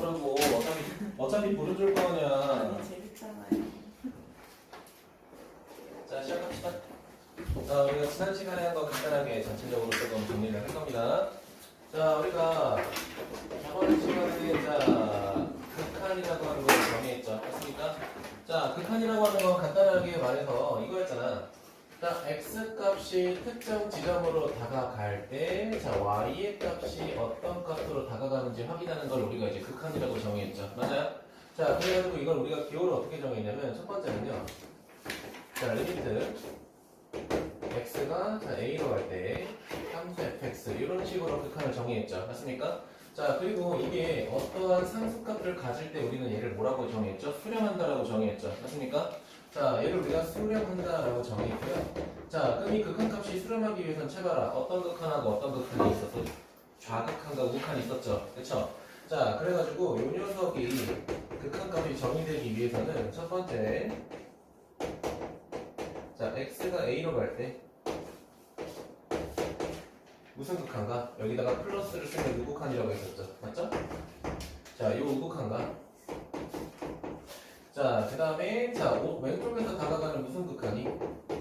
그러고 어차피 부르줄 거냐. 아니 재밌잖아요. 자, 시작합시다. 자, 우리가 지난 시간에 한 거 간단하게 전체적으로 조금 정리를 할 겁니다. 자, 우리가 저번 시간에 극한이라고 하는 걸 정의했죠. 맞습니까? 자, 극한이라고 하는 건 간단하게 말해서 이거였잖아. 자, x 값이 특정 지점으로 다가갈 때, 자, y의 값이 어떤 값으로 다가가는지 확인하는 걸 우리가 이제 극한이라고 정의했죠. 맞아요? 자, 그래가지고 이걸 우리가 기호를 어떻게 정의했냐면, 첫 번째는요. 자, 리미트 x가 a로 갈 때 함수 fx 이런 식으로 극한을 정의했죠. 맞습니까? 자, 그리고 이게 어떠한 상수값을 가질 때 우리는 얘를 뭐라고 정의했죠? 수렴한다라고 정의했죠. 맞습니까? 자, 얘를 우리가 수렴한다라고 정의했고요. 자, 그럼 이 극한값이 수렴하기 위해서는 쳐봐라. 어떤 극한하고 어떤 극한이 있었어? 좌극한과 우극한이 있었죠. 그쵸? 자, 그래가지고 요 녀석이 극한값이 정의되기 위해서는 첫 번째, 자, x가 a로 갈 때 무슨 극한가? 여기다가 플러스를 쓰면 우극한이라고 했었죠. 맞죠? 자, 요 우극한가? 자, 그 다음에 자, 왼쪽에서 다가가는 무슨 극한이?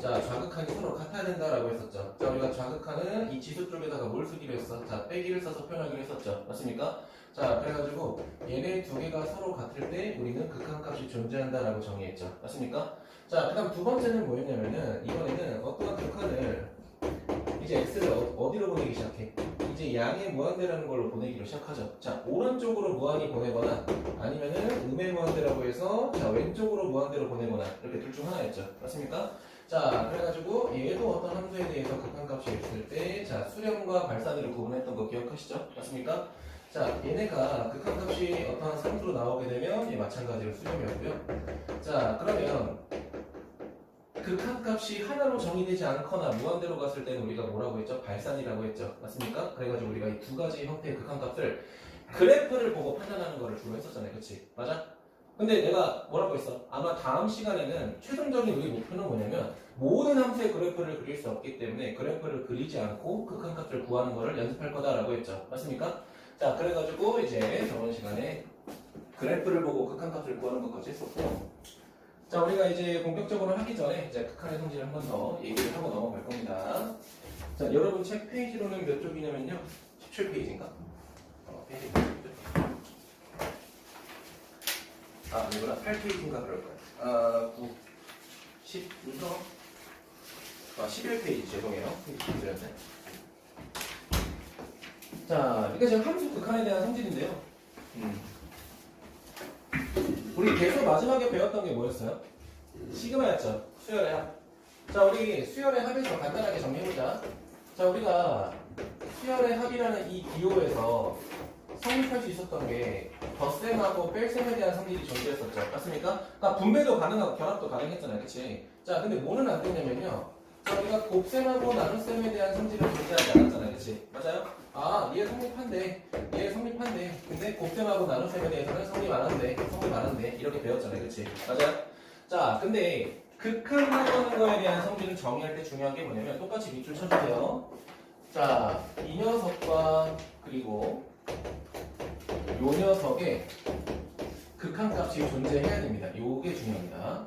자, 좌극한이 서로 같아야 된다라고 했었죠. 자, 우리가 좌극한은 이 지수 쪽에다가 뭘 쓰기로 했어? 자, 빼기를 써서 표현하기로 했었죠. 맞습니까? 자, 그래가지고 얘네 두 개가 서로 같을 때 우리는 극한값이 존재한다라고 정의했죠. 맞습니까? 자, 그 다음 두 번째는 뭐였냐면은 이번에는 어떠한 극한을 이제 x를 어디로 보내기 시작해? 이제 양의 무한대라는 걸로 보내기로 시작하죠. 자, 오른쪽으로 무한히 보내거나 아니면은 음의 무한대라고 해서 자, 왼쪽으로 무한대로 보내거나 이렇게 둘 중 하나였죠. 맞습니까? 자, 그래가지고 얘도 어떤 함수에 대해서 극한값이 있을 때 자, 수렴과 발산으로 구분했던 거 기억하시죠? 맞습니까? 자, 얘네가 극한값이 어떤 상수로 나오게 되면 얘 마찬가지로 수렴이었고요. 자, 그러면 극한값이 하나로 정의되지 않거나 무한대로 갔을 때는 우리가 뭐라고 했죠? 발산이라고 했죠. 맞습니까? 그래가지고 우리가 이 두 가지 형태의 극한값을 그래프를 보고 판단하는 거를 주로 했었잖아요. 그치? 맞아? 근데 내가 뭐라고 했어? 아마 다음 시간에는 최종적인 우리 목표는 뭐냐면 모든 함수의 그래프를 그릴 수 없기 때문에 그래프를 그리지 않고 극한값을 구하는 거를 연습할 거다라고 했죠. 맞습니까? 자, 그래가지고 이제 저번 시간에 그래프를 보고 극한값을 구하는 것까지 했었고, 자, 우리가 이제 본격적으로 하기 전에 이제 극한의 성질을 한 번 더 얘기를 하고 넘어갈 겁니다. 자, 여러분 책 페이지로는 몇 쪽이냐면요. 17페이지인가? 페이지 몇 쪽? 아니구나. 8페이지인가 그럴 거예요. 9, 10, 무서 11페이지 죄송해요. 드렸네. 자, 이게 지금 함수 극한에 대한 성질인데요. 우리 계속 마지막에 배웠던 게 뭐였어요? 시그마였죠. 수열의 합. 자, 우리 수열의 합에서 간단하게 정리해보자. 자, 우리가 수열의 합이라는 이 기호에서 성립할 수 있었던 게 덧셈하고 뺄셈에 대한 성질이 존재했었죠. 맞습니까? 그러니까 분배도 가능하고 결합도 가능했잖아요. 그치? 자, 근데 뭐는 안 되냐면요. 자, 우리가 곱셈하고 나눗셈에 대한 성질은 존재하지 않았잖아요. 그치? 맞아요? 아, 얘 성립한대. 얘 성립한대. 근데 곱셈하고 나눗셈에 대해서는 성립 안 한대. 이렇게 배웠잖아요. 그치? 맞아요? 자, 근데 극한이라고 하는 거에 대한 성질을 정의할 때 중요한 게 뭐냐면 똑같이 밑줄 쳐주세요. 자, 이 녀석과 그리고 요 녀석의 극한값이 존재해야 됩니다. 요게 중요합니다.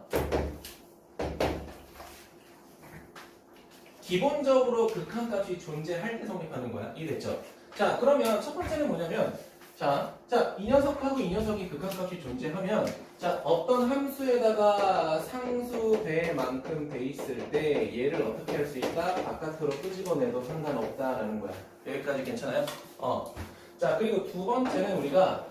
기본적으로 극한값이 존재할 때 성립하는 거야. 이해됐죠? 자, 그러면 첫 번째는 뭐냐면 자, 이 녀석하고 이 녀석이 극한값이 존재하면 자, 어떤 함수에다가 상수배만큼 돼 있을 때 얘를 어떻게 할 수 있다? 바깥으로 끄집어내도 상관없다라는 거야. 여기까지 괜찮아요? 자, 그리고 두 번째는 우리가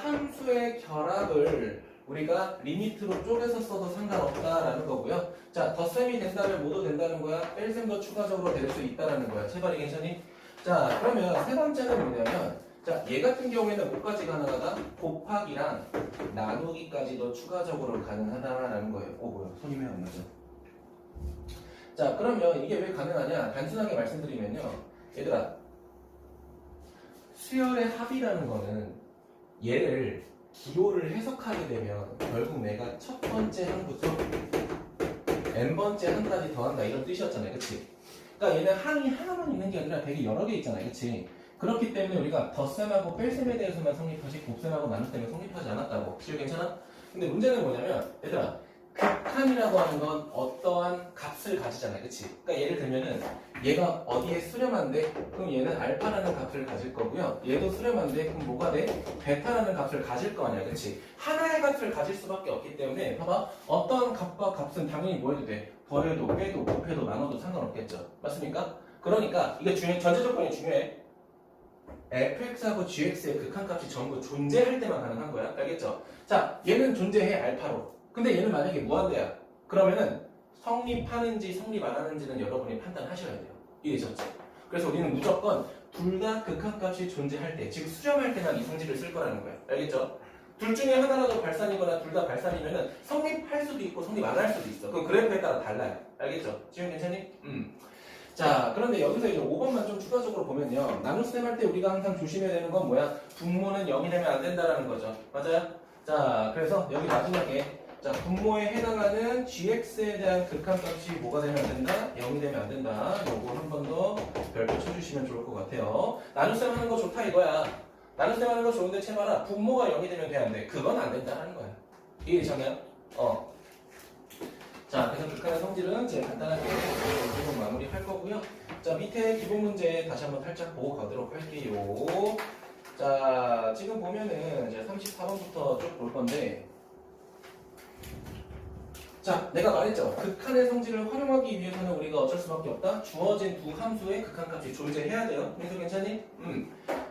함수의 결합을 우리가 리미트로 쪼개서 써도 상관없다라는 거고요. 자, 덧셈이 된다면 뭐도 된다는 거야. 뺄셈도 추가적으로 될 수 있다라는 거야. 제발이 괜찮니? 자, 그러면 세 번째는 뭐냐면 자, 얘 같은 경우에는 뭐까지 가능하다? 곱하기랑 나누기까지도 추가적으로 가능하다라는 거예요. 뭐야? 손이 왜 안 맞아? 자, 그러면 이게 왜 가능하냐? 단순하게 말씀드리면요. 얘들아, 수열의 합이라는 거는 얘를 기호를 해석하게 되면 결국 내가 첫 번째 항부터 n번째 항까지 더한다 이런 뜻이었잖아요. 그치? 그러니까 얘는 항이 하나만 있는 게 아니라 되게 여러 개 있잖아요. 그치? 그렇기 때문에 우리가 덧셈하고 뺄셈에 대해서만 성립하지 곱셈하고 나눗셈은 성립하지 않았다고. 지금 괜찮아? 근데 문제는 뭐냐면 얘들아 극한이라고 하는 건 어떠한 값을 가지잖아, 그치? 그러니까 예를 들면은 얘가 어디에 수렴한데 그럼 얘는 알파라는 값을 가질 거고요. 얘도 수렴한데 그럼 뭐가 돼? 베타라는 값을 가질 거 아니야, 그치? 하나의 값을 가질 수밖에 없기 때문에 봐봐, 어떤 값과 값은 당연히 뭐 해도 돼? 더해도 빼도 곱해도 나눠도 상관없겠죠, 맞습니까? 그러니까 이게 전제 조건이 중요해. fx하고 gx의 극한값이 전부 존재할 때만 가능한 거야, 알겠죠? 자, 얘는 존재해 알파로. 근데 얘는 만약에 무한대야. 그러면은 성립하는지 성립 안 하는지는 여러분이 판단하셔야 돼요. 이해되셨죠? 그래서 우리는 무조건 둘 다 극한값이 존재할 때, 즉 수렴할 때만 이 성질을 쓸 거라는 거야. 알겠죠? 둘 중에 하나라도 발산이거나 둘 다 발산이면은 성립할 수도 있고 성립 안 할 수도 있어. 그럼 그래프에 따라 달라요. 알겠죠? 지금 괜찮니? 자, 그런데 여기서 이제 5번만 좀 추가적으로 보면요. 나눗셈 할 때 우리가 항상 조심해야 되는 건 뭐야? 분모는 0이 되면 안 된다라는 거죠. 맞아요? 자, 그래서 여기 마지막에 자, 분모에 해당하는 gx에 대한 극한값이 뭐가 되면 안 된다? 0이 되면 안 된다. 요거 한 번 더 별표 쳐주시면 좋을 것 같아요. 나눗셈 하는 거 좋다 이거야. 나눗셈 하는 거 좋은데 채봐라. 분모가 0이 되면 돼 안 돼? 그건 안 된다라는 거야. 이해되셨나요? 자, 그래서 극한의 성질은 제가 간단하게 조금 마무리할 거고요. 자, 밑에 기본 문제 다시 한번 살짝 보고 가도록 할게요. 자, 지금 보면은 이제 34번부터 쭉 볼 건데, 자, 내가 말했죠. 극한의 성질을 활용하기 위해서는 우리가 어쩔 수밖에 없다. 주어진 두 함수의 극한값이 존재해야 돼요. 그래서 괜찮니?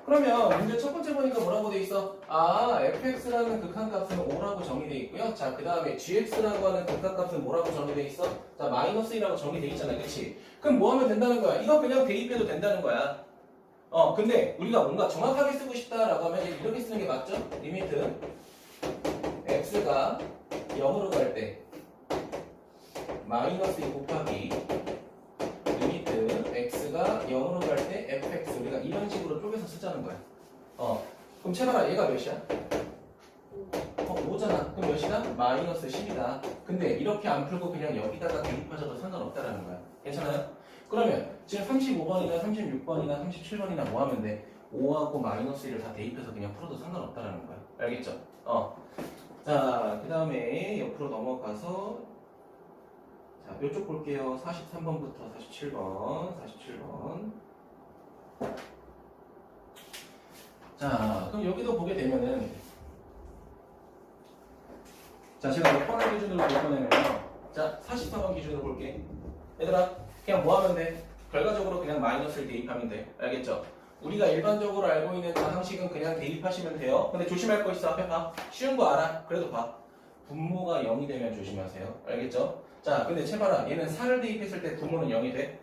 그러면 문제 첫 번째 보니까 뭐라고 돼 있어? 아, fx라는 극한값은 5라고 정의돼 있고요. 자, 그 다음에 gx라고 하는 극한값은 뭐라고 정의돼 있어? 자, 마이너스 1라고 정의돼 있잖아, 그렇지? 그럼 뭐 하면 된다는 거야? 이거 그냥 대입해도 된다는 거야. 근데 우리가 뭔가 정확하게 쓰고 싶다라고 하면 이렇게 쓰는 게 맞죠? 리미트 x가 0으로 갈 때 마이너스 2 곱하기 리미트 x가 0으로 갈 때 fx 우리가 이런 식으로 쪼개서 쓰자는 거야. 그럼 채봐라, 얘가 몇이야? 5잖아. 그럼 몇이다? 마이너스 10이다. 근데 이렇게 안 풀고 그냥 여기다가 대입하셔도 상관없다라는 거야. 괜찮아요? 그러면 지금 35번이나 36번이나 37번이나 뭐 하면 돼? 5하고 마이너스 1을 다 대입해서 그냥 풀어도 상관없다라는 거야. 알겠죠? 자, 그 다음에 옆으로 넘어가서 자, 이쪽 볼게요. 43번부터 47번. 자, 그럼 여기도 보게 되면은 자, 제가 몇 번을 기준으로 볼 거냐면요. 자, 44번 기준으로 볼게. 얘들아, 그냥 뭐 하면 돼? 결과적으로 그냥 마이너스를 대입하면 돼. 알겠죠? 우리가 일반적으로 알고 있는 방식은 그냥 대입하시면 돼요. 근데 조심할 거 있어. 앞에 봐. 쉬운 거 알아. 그래도 봐. 분모가 0이 되면 조심하세요. 알겠죠? 자, 근데 채봐라. 얘는 4를 대입했을 때 분모는 0이 돼?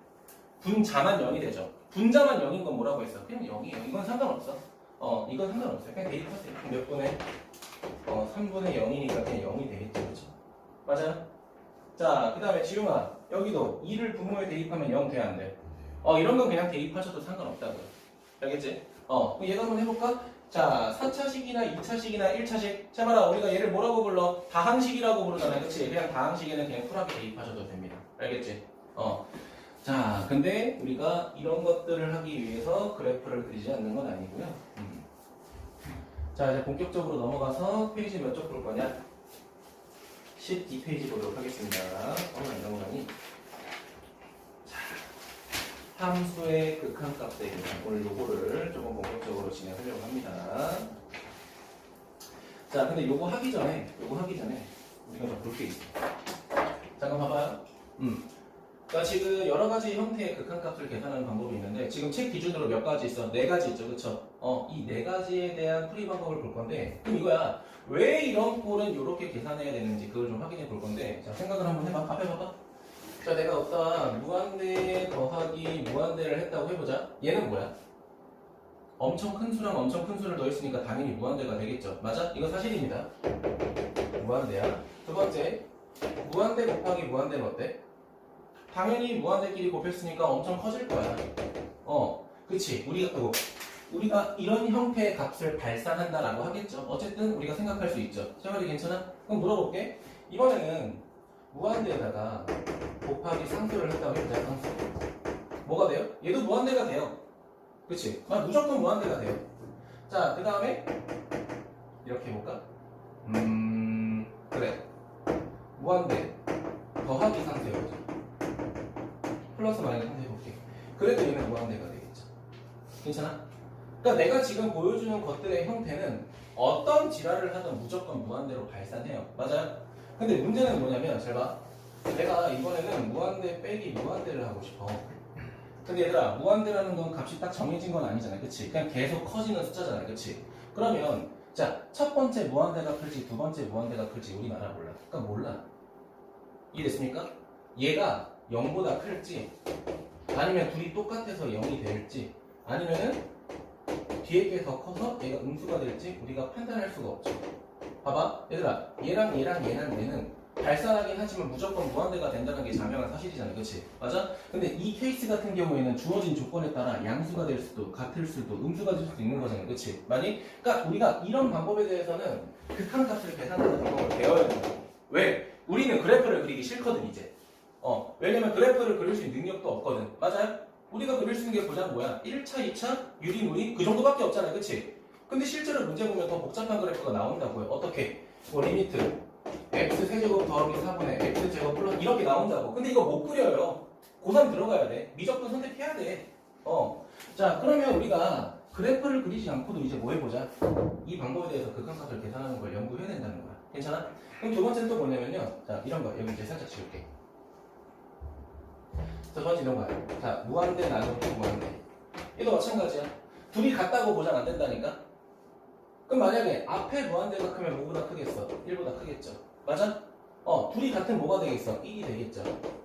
분자만 0이 되죠. 분자만 0인 건 뭐라고 했어? 그냥 0이에요. 이건 상관없어. 이건 상관없어요. 그냥 대입하세요. 몇 분의? 3분의 0이니까 그냥 0이 되겠죠. 그렇죠? 맞아요? 자, 그 다음에 지용아. 여기도 2를 분모에 대입하면 0 돼, 안 돼? 이런 건 그냥 대입하셔도 상관없다고요. 알겠지? 그럼 얘가 한번 해볼까? 자, 4차식이나 2차식이나 1차식. 자, 봐라. 우리가 얘를 뭐라고 불러? 다항식이라고 부르잖아요. 그치? 그냥 다항식에는 그냥 쿨하게 대입하셔도 됩니다. 알겠지? 자, 근데 우리가 이런 것들을 하기 위해서 그래프를 그리지 않는 건 아니고요. 자, 이제 본격적으로 넘어가서 페이지 몇 쪽 볼 거냐? 12페이지 보도록 하겠습니다. 안 넘어가니? 자, 함수의 극한값 대결. 오늘 요거를 조금 본격적으로 진행하려고 합니다. 자, 근데 요거 하기 전에 우리가 좀 볼 게 있어. 잠깐 봐봐요. 그러니까 지금 여러 가지 형태의 극한값을 계산하는 방법이 있는데 지금 책 기준으로 몇 가지 있어? 4가지 있죠, 그렇죠? 이 4가지에 대한 풀이 방법을 볼 건데 그럼 이거야. 왜 이런 꼴은 이렇게 계산해야 되는지 그걸 좀 확인해 볼 건데 자, 생각을 한번 해봐. 앞에 봐봐. 자, 내가 어떤 무한대 더하기 무한대를 했다고 해보자. 얘는 뭐야? 엄청 큰 수랑 엄청 큰 수를 더했으니까 당연히 무한대가 되겠죠. 맞아? 이거 사실입니다. 무한대야. 두 번째, 무한대 곱하기 무한대는 어때? 당연히 무한대끼리 곱했으니까 엄청 커질 거야. 그치? 우리가 이런 형태의 값을 발산한다라고 하겠죠. 어쨌든 우리가 생각할 수 있죠. 생활이 괜찮아? 그럼 물어볼게. 이번에는 무한대에다가 곱하기 상수를 했다고 해보자. 상수. 뭐가 돼요? 얘도 무한대가 돼요. 그치? 무조건 무한대가 돼요. 자, 그 다음에 이렇게 해볼까? 그래. 무한대 더하기 상태 해보자. 플러스 마이너스 상태 해볼게. 그래도 얘는 무한대가 되겠죠. 괜찮아? 그러니까 내가 지금 보여주는 것들의 형태는 어떤 지랄을 하든 무조건 무한대로 발산해요. 맞아요? 근데 문제는 뭐냐면 잘 봐. 내가 이번에는 무한대 빼기 무한대를 하고 싶어. 근데 얘들아, 무한대라는 건 값이 딱 정해진 건 아니잖아. 그치? 그냥 계속 커지는 숫자잖아. 그치? 그러면 자, 첫 번째 무한대가 클지 두 번째 무한대가 클지 우리나라 몰라. 그러니까 몰라. 이해됐습니까? 얘가 0보다 클지 아니면 둘이 똑같아서 0이 될지 아니면은 뒤에 게 더 커서 얘가 음수가 될지 우리가 판단할 수가 없죠. 봐봐. 얘들아, 얘랑 얘는 발산하긴 하지만 무조건 무한대가 된다는 게 자명한 사실이잖아. 그치? 맞아? 근데 이 케이스 같은 경우에는 주어진 조건에 따라 양수가 될 수도 같을 수도 음수가 될 수도 있는 거잖아. 그치? 많이? 그러니까 우리가 이런 방법에 대해서는 극한값을 계산하는 방법을 배워야 된다. 왜? 우리는 그래프를 그리기 싫거든 이제. 왜냐면 그래프를 그릴 수 있는 능력도 없거든. 맞아요? 우리가 그릴 수 있는 게 고작 뭐야? 1차, 2차, 유리무리 그 정도밖에 없잖아요. 그치? 근데 실제로 문제 보면 더 복잡한 그래프가 나온다고요. 어떻게? 리미트 x 세제곱 더하기 4분의 x 제곱 플러스 이렇게 나온다고. 근데 이거 못 그려요. 고3 들어가야 돼. 미적분 선택해야 돼. 자, 그러면 우리가 그래프를 그리지 않고도 이제 뭐 해보자. 이 방법에 대해서 극한값을 계산하는 걸 연구해야 된다는 거야. 괜찮아? 그럼 두 번째는 또 뭐냐면요. 자, 이런 거. 여기 이제 살짝 지울게. 첫 번째 이런 거야. 자, 무한대 나누기 무한대. 얘도 마찬가지야. 둘이 같다고 보장 안 된다니까? 그럼 만약에 앞에 무한대가 크면 뭐보다 크겠어? 1보다 크겠죠. 맞아? 둘이 같은 뭐가 되겠어? 1이 되겠죠.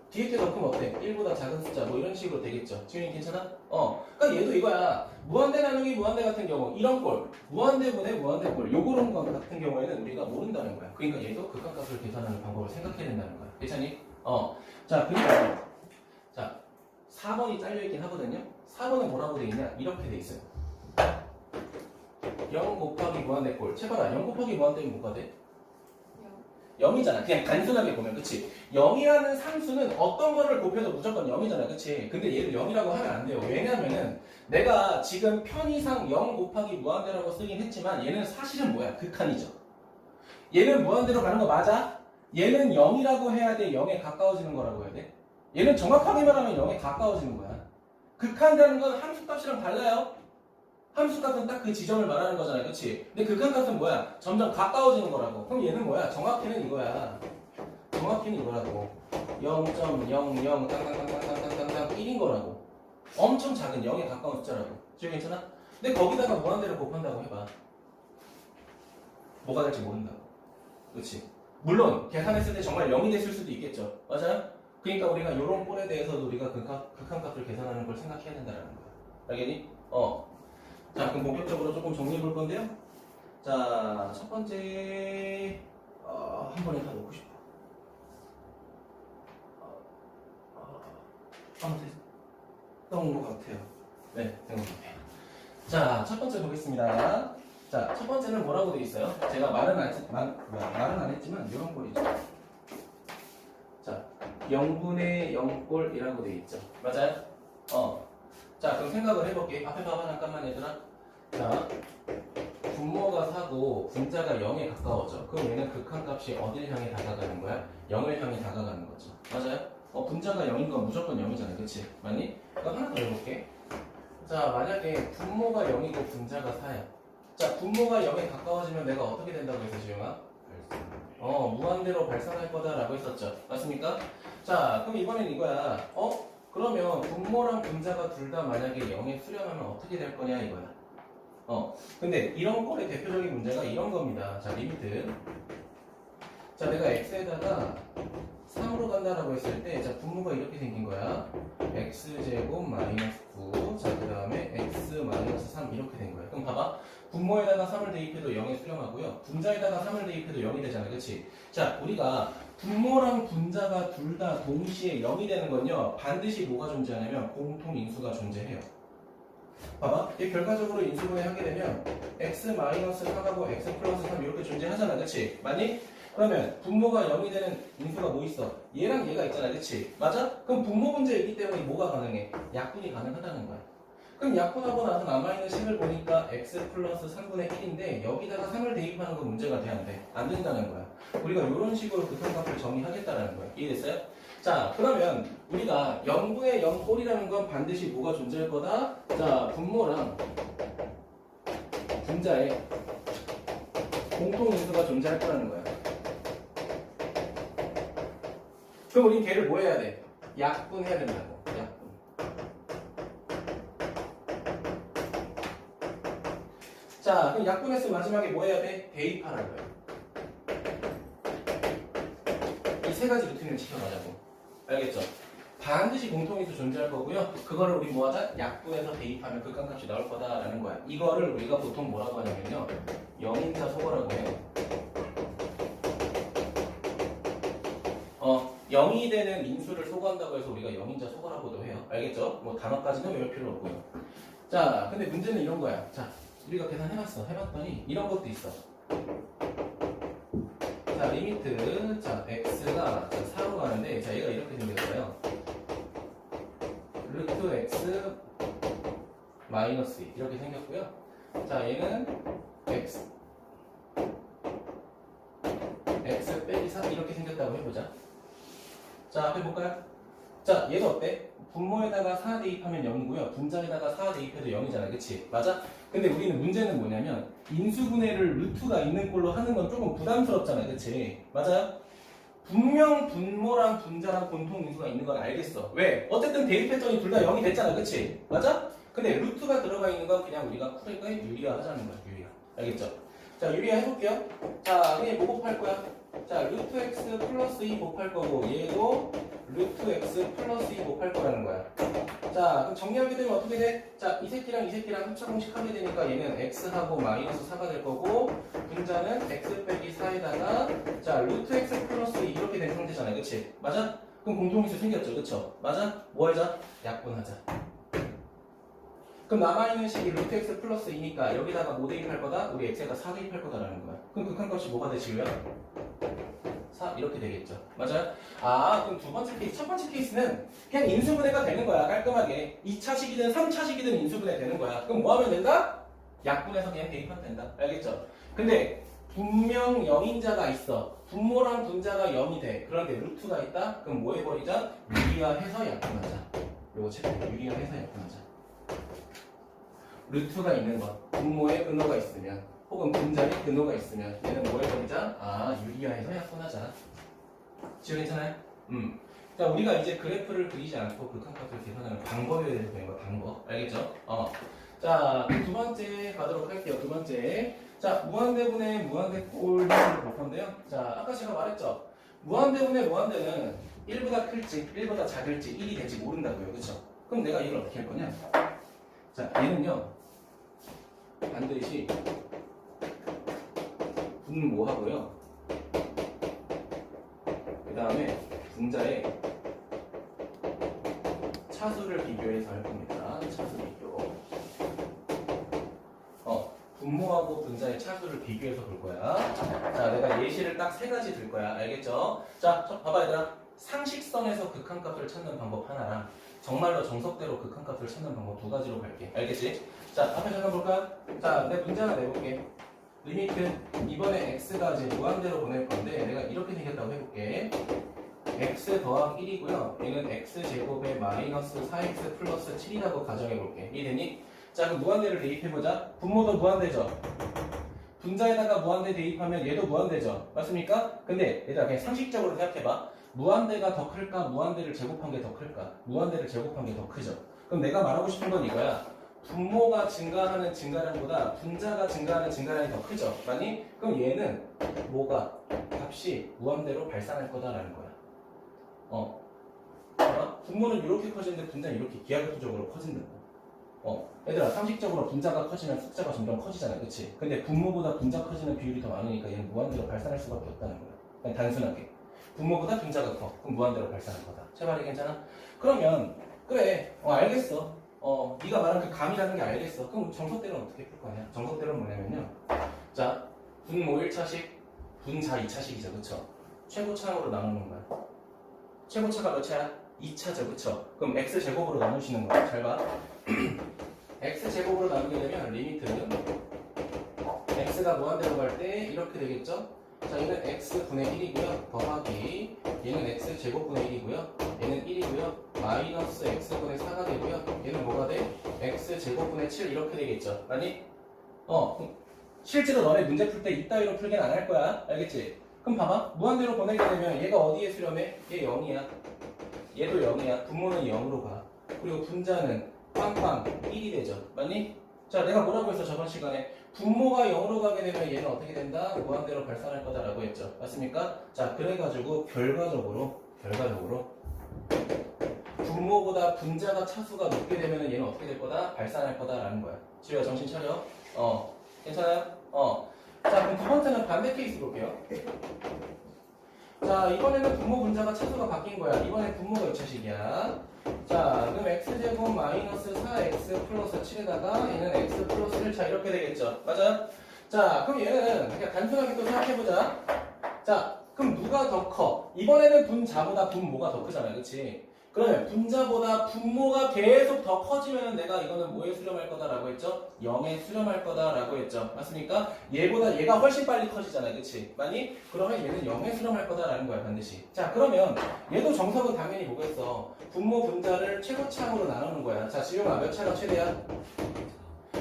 뒤에 게 더 크면 어때? 1보다 작은 숫자 뭐 이런 식으로 되겠죠. 지훈이 괜찮아? 그러니까 얘도 이거야. 무한대 나누기 무한대 같은 경우 이런 꼴 무한대분의 무한대꼴 요거런 것 같은 경우에는 우리가 모른다는 거야. 그러니까 얘도 극한값을 계산하는 방법을 생각해야 된다는 거야. 괜찮니? 자, 그러니까 자 4번이 잘려있긴 하거든요. 4번은 뭐라고 돼 있냐? 이렇게 돼 있어요. 0 곱하기 무한대꼴. 채봐라. 0 곱하기 무한대면 뭐가 돼? 0이잖아. 그냥 단순하게 보면. 그치? 0이라는 상수는 어떤 거를 곱해도 무조건 0이잖아. 그치? 근데 얘를 0이라고 하면 안 돼요. 왜냐면은 내가 지금 편의상 0 곱하기 무한대라고 쓰긴 했지만 얘는 사실은 뭐야? 극한이죠. 얘는 무한대로 가는 거 맞아? 얘는 0이라고 해야 돼? 0에 가까워지는 거라고 해야 돼? 얘는 정확하게 말하면 0에 가까워지는 거야. 극한이라는 건 함수값이랑 달라요. 함수값은 딱 그 지점을 말하는 거잖아요. 그치? 근데 극한값은 뭐야? 점점 가까워지는 거라고. 그럼 얘는 뭐야? 정확히는 이거야. 정확히는 이거라고. 0.00 땅땅땅땅땅땅땅 1인 거라고. 엄청 작은 0에 가까운 숫자라고. 지금 괜찮아? 근데 거기다가 무한대를 곱한다고 해봐. 뭐가 될지 모른다고. 그치? 물론 계산했을 때 정말 0이 됐을 수도 있겠죠. 맞아요? 그러니까 우리가 이런 꼴에 대해서도 우리가 극한값을 계산하는 걸 생각해야 된다는 거야. 알겠니? 자, 그럼 본격적으로 조금 정리해 볼 건데요. 자, 첫 번째 한 번에 다 놓고 싶어. 됐던 것 같아요. 네, 된 것 같아요. 자, 첫 번째 보겠습니다. 자, 첫 번째는 뭐라고 돼 있어요? 제가 말은 안 했지만 이런 꼴이죠. 자, 0분의 0꼴이라고 돼 있죠. 맞아요? 자, 그럼 생각을 해볼게. 앞에 봐봐, 잠깐만, 얘들아. 자, 분모가 4고 분자가 0에 가까워져. 그럼 얘는 극한값이 어딜 향해 다가가는 거야? 0을 향해 다가가는 거죠. 맞아요? 분자가 0인 건 무조건 0이잖아. 그치? 맞니? 그럼 하나 더 해볼게. 자, 만약에 분모가 0이고 분자가 4야. 자, 분모가 0에 가까워지면 내가 어떻게 된다고 했어, 지용아? 무한대로 발산할 거다라고 했었죠. 맞습니까? 자, 그럼 이번엔 이거야. 그러면 분모랑 분자가 둘 다 만약에 0에 수렴하면 어떻게 될 거냐 이거야. 근데 이런 꼴의 대표적인 문제가 이런 겁니다. 자, 리미트. 자, 내가 x에다가 3으로 간다라고 했을 때, 자, 분모가 이렇게 생긴 거야. x제곱 마이너스 9. 자, 그 다음에 x 마이너스 3 이렇게 된 거야. 그럼 봐봐. 분모에다가 3을 대입해도 0에 수렴하고요. 분자에다가 3을 대입해도 0이 되잖아. 그치? 자, 우리가 분모랑 분자가 둘 다 동시에 0이 되는 건요. 반드시 뭐가 존재하냐면 공통인수가 존재해요. 봐봐. 이 결과적으로 인수분해 하게 되면 x-4하고 x 플러스 3 이렇게 존재하잖아. 그치? 맞니? 그러면 분모가 0이 되는 인수가 뭐 있어? 얘랑 얘가 있잖아. 그치? 맞아? 그럼 분모 분자이기 때문에 뭐가 가능해? 약분이 가능하다는 거야. 그럼 약분하고 나서 남아있는 식을 보니까 x 플러스 3분의 1인데 여기다가 3을 대입하는 건 문제가 돼, 안 돼? 안 된다는 거야. 우리가 이런 식으로 극한값을 정의하겠다라는 거야. 이해됐어요? 자, 그러면 우리가 0분의 0꼴이라는 건 반드시 뭐가 존재할 거다? 자, 분모랑 분자의 공통인수가 존재할 거라는 거야. 그럼 우린 걔를 뭐 해야 돼? 약분해야 된다고. 약분. 자, 그럼 약분했으면 마지막에 뭐 해야 돼? 대입하라고요. 이 세 가지 루틴을 지켜가자고. 알겠죠? 반드시 공통인수 존재할 거고요. 그거를 우리 뭐하자? 약분해서 대입하면 극한값이 나올 거다라는 거야. 이거를 우리가 보통 뭐라고 하냐면요. 영인자 소거라고 해요. 0이 되는 인수를 소거한다고 해서 우리가 영인자 소거라고도 해요. 알겠죠? 뭐 단어까지는 외울 필요 없고요. 자, 근데 문제는 이런 거야. 자, 우리가 계산해봤어. 해봤더니 이런 것도 있어. 자, 리미트. 자, x가 4로 가는데, 자, 얘가 이렇게 생겼어요. 루트 x 마이너스 2 이렇게 생겼고요. 자, 얘는 x 빼기 3 이렇게 생겼다고 해보자. 자, 해볼까요? 자, 얘도 어때? 분모에다가 4 대입하면 0이고요. 분자에다가 4 대입해도 0이잖아. 그치? 맞아? 근데 우리는 문제는 뭐냐면 인수분해를 루트가 있는 꼴로 하는 건 조금 부담스럽잖아. 그치? 맞아요? 분명 분모랑 분자랑 공통인수가 있는 건 알겠어. 왜? 어쨌든 대입했더니 둘 다 0이 됐잖아. 그치? 맞아? 근데 루트가 들어가 있는 건 그냥 우리가 쿨하게 유리화 하자는 거야. 유리화. 알겠죠? 자, 유리화 해볼게요. 자, 그냥 뭐 곱할 거야? 자, 루트 x 플러스 2 곱할 거고 얘도 루트 x 플러스 2 곱할 거라는 거야. 자, 그럼 정리하게 되면 어떻게 돼? 자, 이 새끼랑 합차 공식 하게 되니까 얘는 x하고 마이너스 4가 될 거고 분자는 x 빼기 4에다가 자, 루트 x 플러스 2 이렇게 된 상태잖아요. 그치? 맞아? 그럼 공통인수 생겼죠. 그쵸? 맞아? 뭐 하자? 약분하자. 그럼 남아있는 식이 루트 x 플러스 2니까 여기다가 뭐 대입할 거다? 우리 x에다 4 대입할 거다라는 거야. 그럼 극한값이 뭐가 되지고요? 4 이렇게 되겠죠. 맞아요? 아, 그럼 두 번째 케이스, 첫 번째 케이스는 그냥 인수분해가 되는 거야. 깔끔하게. 2차식이든 3차식이든 인수분해 되는 거야. 그럼 뭐 하면 된다? 약분해서 그냥 대입하면 된다. 알겠죠? 근데 분명 0인자가 있어. 분모랑 분자가 0이 돼. 그런데 루트가 있다? 그럼 뭐 해버리자? 유리화해서 약분하자. 요거 체크해. 유리화해서 약분하자. 루트가 있는 것, 분모에 근호가 있으면 혹은 분자에 근호가 있으면 얘는 뭐 해버리자? 아, 유리화해서 약분하자. 지금 괜찮아요? 자, 우리가 이제 그래프를 그리지 않고 극한값을 계산하는 방법에 대해서 배운 거, 방법. 알겠죠? 자, 두 번째 가도록 할게요. 두 번째. 자, 무한대분의 무한대꼴 을 볼 건데요. 자, 아까 제가 말했죠? 무한대분의 무한대는 1보다 클지, 1보다 작을지, 1이 될지 모른다고요. 그쵸? 그럼 내가 이걸 어떻게 할 거냐? 자, 얘는요. 반드시 분모하고요. 그 다음에 분자의 차수를 비교해서 할 겁니다. 차수 비교. 분모하고 분자의 차수를 비교해서 볼 거야. 자, 내가 예시를 딱 세 가지 들 거야. 알겠죠? 자, 봐봐 얘들아. 상식선에서 극한값을 찾는 방법 하나랑 정말로 정석대로 극한값을 찾는 방법 두 가지로 갈게. 알겠지? 자, 앞에 잠깐 볼까? 자, 내 문제 하나 내볼게. 리미트 이번에 x가 이제 무한대로 보낼 건데 내가 이렇게 생겼다고 해볼게. x 더하기 1이고요. 얘는 x제곱에 마이너스 4x 플러스 7이라고 가정해볼게. 이해되니? 자, 그럼 무한대를 대입해보자. 분모도 무한대죠? 분자에다가 무한대 대입하면 얘도 무한대죠? 맞습니까? 근데 얘들아 그냥 상식적으로 생각해봐. 무한대가 더 클까? 무한대를 제곱한 게 더 클까? 무한대를 제곱한 게 더 크죠? 그럼 내가 말하고 싶은 건 이거야. 분모가 증가하는 증가량보다 분자가 증가하는 증가량이 더 크죠? 아니? 그럼 얘는 뭐가? 값이 무한대로 발산할 거다라는 거야. 분모는 이렇게 커지는데 분자는 이렇게 기하급수적으로 커진다고. 얘들아 상식적으로 분자가 커지면 숫자가 점점 커지잖아. 그치? 근데 분모보다 분자 커지는 비율이 더 많으니까 얘는 무한대로 발산할 수밖에 없다는 거야. 그냥 단순하게. 분모보다 분자가 커. 그럼 무한대로 발산할 거다. 제 말이 괜찮아? 그러면 그래. 알겠어. 네가 말한 그 감이라는 게 알겠어. 그럼 정석대로는 어떻게 풀 거냐? 정석대로는 뭐냐면요. 자, 분모 1차식, 분자 2차식이죠. 그쵸? 최고차항으로 나누는 거야. 최고차가 몇 차야? 2차죠. 그쵸? 그럼 x제곱으로 나누시는 거야. 잘 봐. x제곱으로 나누게 되면 리미트 x가 무한대로 갈 때 이렇게 되겠죠? 자, 얘는 x분의 1이고요. 더하기 얘는 x제곱분의 1이고요. 얘는 1이고요. 마이너스 x분의 4가 되고요. 얘는 뭐가 돼? x제곱분의 7 이렇게 되겠죠? 아니? 실제로 너네 문제 풀 때 이따위로 풀기는 안 할 거야. 알겠지? 그럼 봐봐. 무한대로 보내게 되면 얘가 어디에 수렴해? 얘 0이야. 얘도 0이야. 분모는 0으로 가. 그리고 분자는 빵빵 1이 되죠. 맞니? 자, 내가 뭐라고 했어 저번 시간에? 분모가 0으로 가게 되면 얘는 어떻게 된다? 무한대로 발산할 거다라고 했죠. 맞습니까? 자, 그래가지고 결과적으로 분모보다 분자가 차수가 높게 되면 얘는 어떻게 될 거다? 발산할 거다라는 거야. 지우야 정신 차려. 괜찮아요? 자, 그럼 두 번째는 반대 케이스 볼게요. 자, 이번에는 분모 분자가 차수가 바뀐 거야. 이번에 분모가 2차식이야. 자, 그럼 x제곱 마이너스 4x 플러스 7에다가 얘는 x 플러스 1차 이렇게 되겠죠. 맞아요? 자, 그럼 얘는 그냥 단순하게 또 생각해보자. 자, 그럼 누가 더 커? 이번에는 분자보다 분모가 더 크잖아요. 그치? 그러면 분자보다 분모가 계속 더 커지면 내가 이거는 뭐에 수렴할 거다라고 했죠? 0에 수렴할 거다라고 했죠. 맞습니까? 얘보다 얘가 훨씬 빨리 커지잖아요. 그치? 많이? 그러면 얘는 0에 수렴할 거다라는 거야. 반드시. 자, 그러면 얘도 정석은 당연히 뭐겠어? 분모 분자를 최고차항으로 나누는 거야. 자, 지용아 몇 차가 최대야?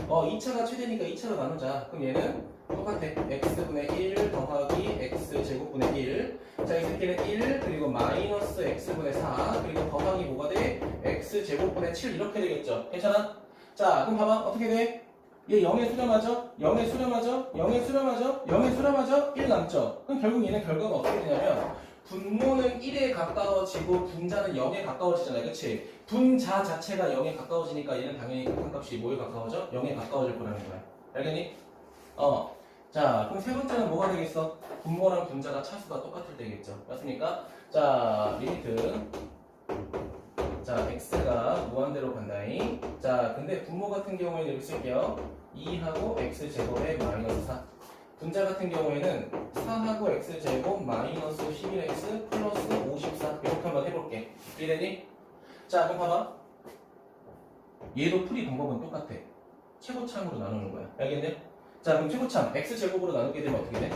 2차가 최대니까 2차로 나누자. 그럼 얘는 똑같아. x분의 1 더하기 x제곱분의 1. 자, 이 새끼는 1 그리고 마이너스 x분의 4 그리고 더하기 뭐가 돼? x제곱분의 7 이렇게 되겠죠. 괜찮아? 자, 그럼 봐봐. 어떻게 돼? 얘 0에 수렴하죠? 0에 수렴하죠? 0에 수렴하죠? 0에 수렴하죠? 1 남죠? 그럼 결국 얘는 결과가 어떻게 되냐면 분모는 1에 가까워지고 분자는 0에 가까워지잖아요. 그치? 분자 자체가 0에 가까워지니까 얘는 당연히 극한값이 뭐에 가까워져? 0에 가까워질 거라는 거야. 알겠니? 자, 그럼 세 번째는 뭐가 되겠어? 분모랑 분자가 차수가 똑같을 때겠죠. 맞습니까? 자, 리미트. 자, x가 무한대로 간다잉. 자, 근데 분모 같은 경우에는 이렇게 쓸게요. 2하고 x제곱에 마이너스 4. 분자 같은 경우에는 4하고 x제곱 마이너스 11x 플러스 54 이렇게 한번 해볼게. 이해되니? 자, 그럼 봐봐. 얘도 풀이 방법은 똑같아. 최고차항으로 나누는 거야. 알겠네? 자, 그럼 최고차항 x제곱으로 나누게 되면 어떻게 돼?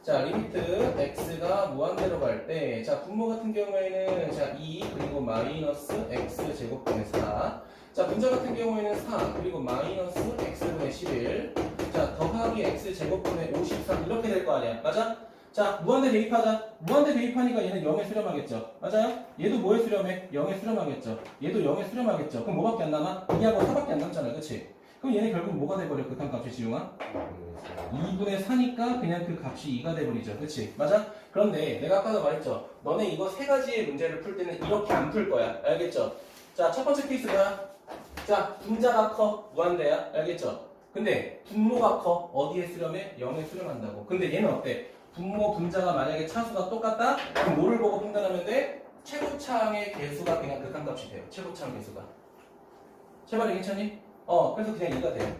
자, 리미트 x가 무한대로 갈 때, 자, 분모 같은 경우에는 자 2 그리고 마이너스 x제곱분의 4. 자, 분자 같은 경우에는 4 그리고 마이너스 x분의 11. 자, 더하기 x제곱분의 53 이렇게 될 거 아니야. 맞아? 자, 무한대 대입하자. 무한대 대입하니까 얘는 0에 수렴하겠죠. 맞아요? 얘도 뭐에 수렴해? 0에 수렴하겠죠. 얘도 0에 수렴하겠죠. 그럼 뭐밖에 안 남아? 2하고 4밖에 안 남잖아. 그치? 그럼 얘는 결국 뭐가 돼버려? 극한값이 지용아? 2분의 4니까 그냥 그 값이 2가 돼버리죠. 그치? 맞아? 그런데 내가 아까도 말했죠. 너네 이거 세 가지의 문제를 풀 때는 이렇게 안 풀 거야. 알겠죠? 자, 첫 번째 케이스 뭐야? 자, 분자가 커. 무한대야. 알겠죠? 근데 분모가 커. 어디에 수렴해? 0에 수렴한다고. 근데 얘는 어때? 분모 분자가 만약에 차수가 똑같다? 그럼 뭐를 보고 판단하면 돼? 최고차항의 개수가 그냥 극한값이 돼요. 최고차항 개수가. 제발이 괜찮니? 그래서 그냥 2가 돼요.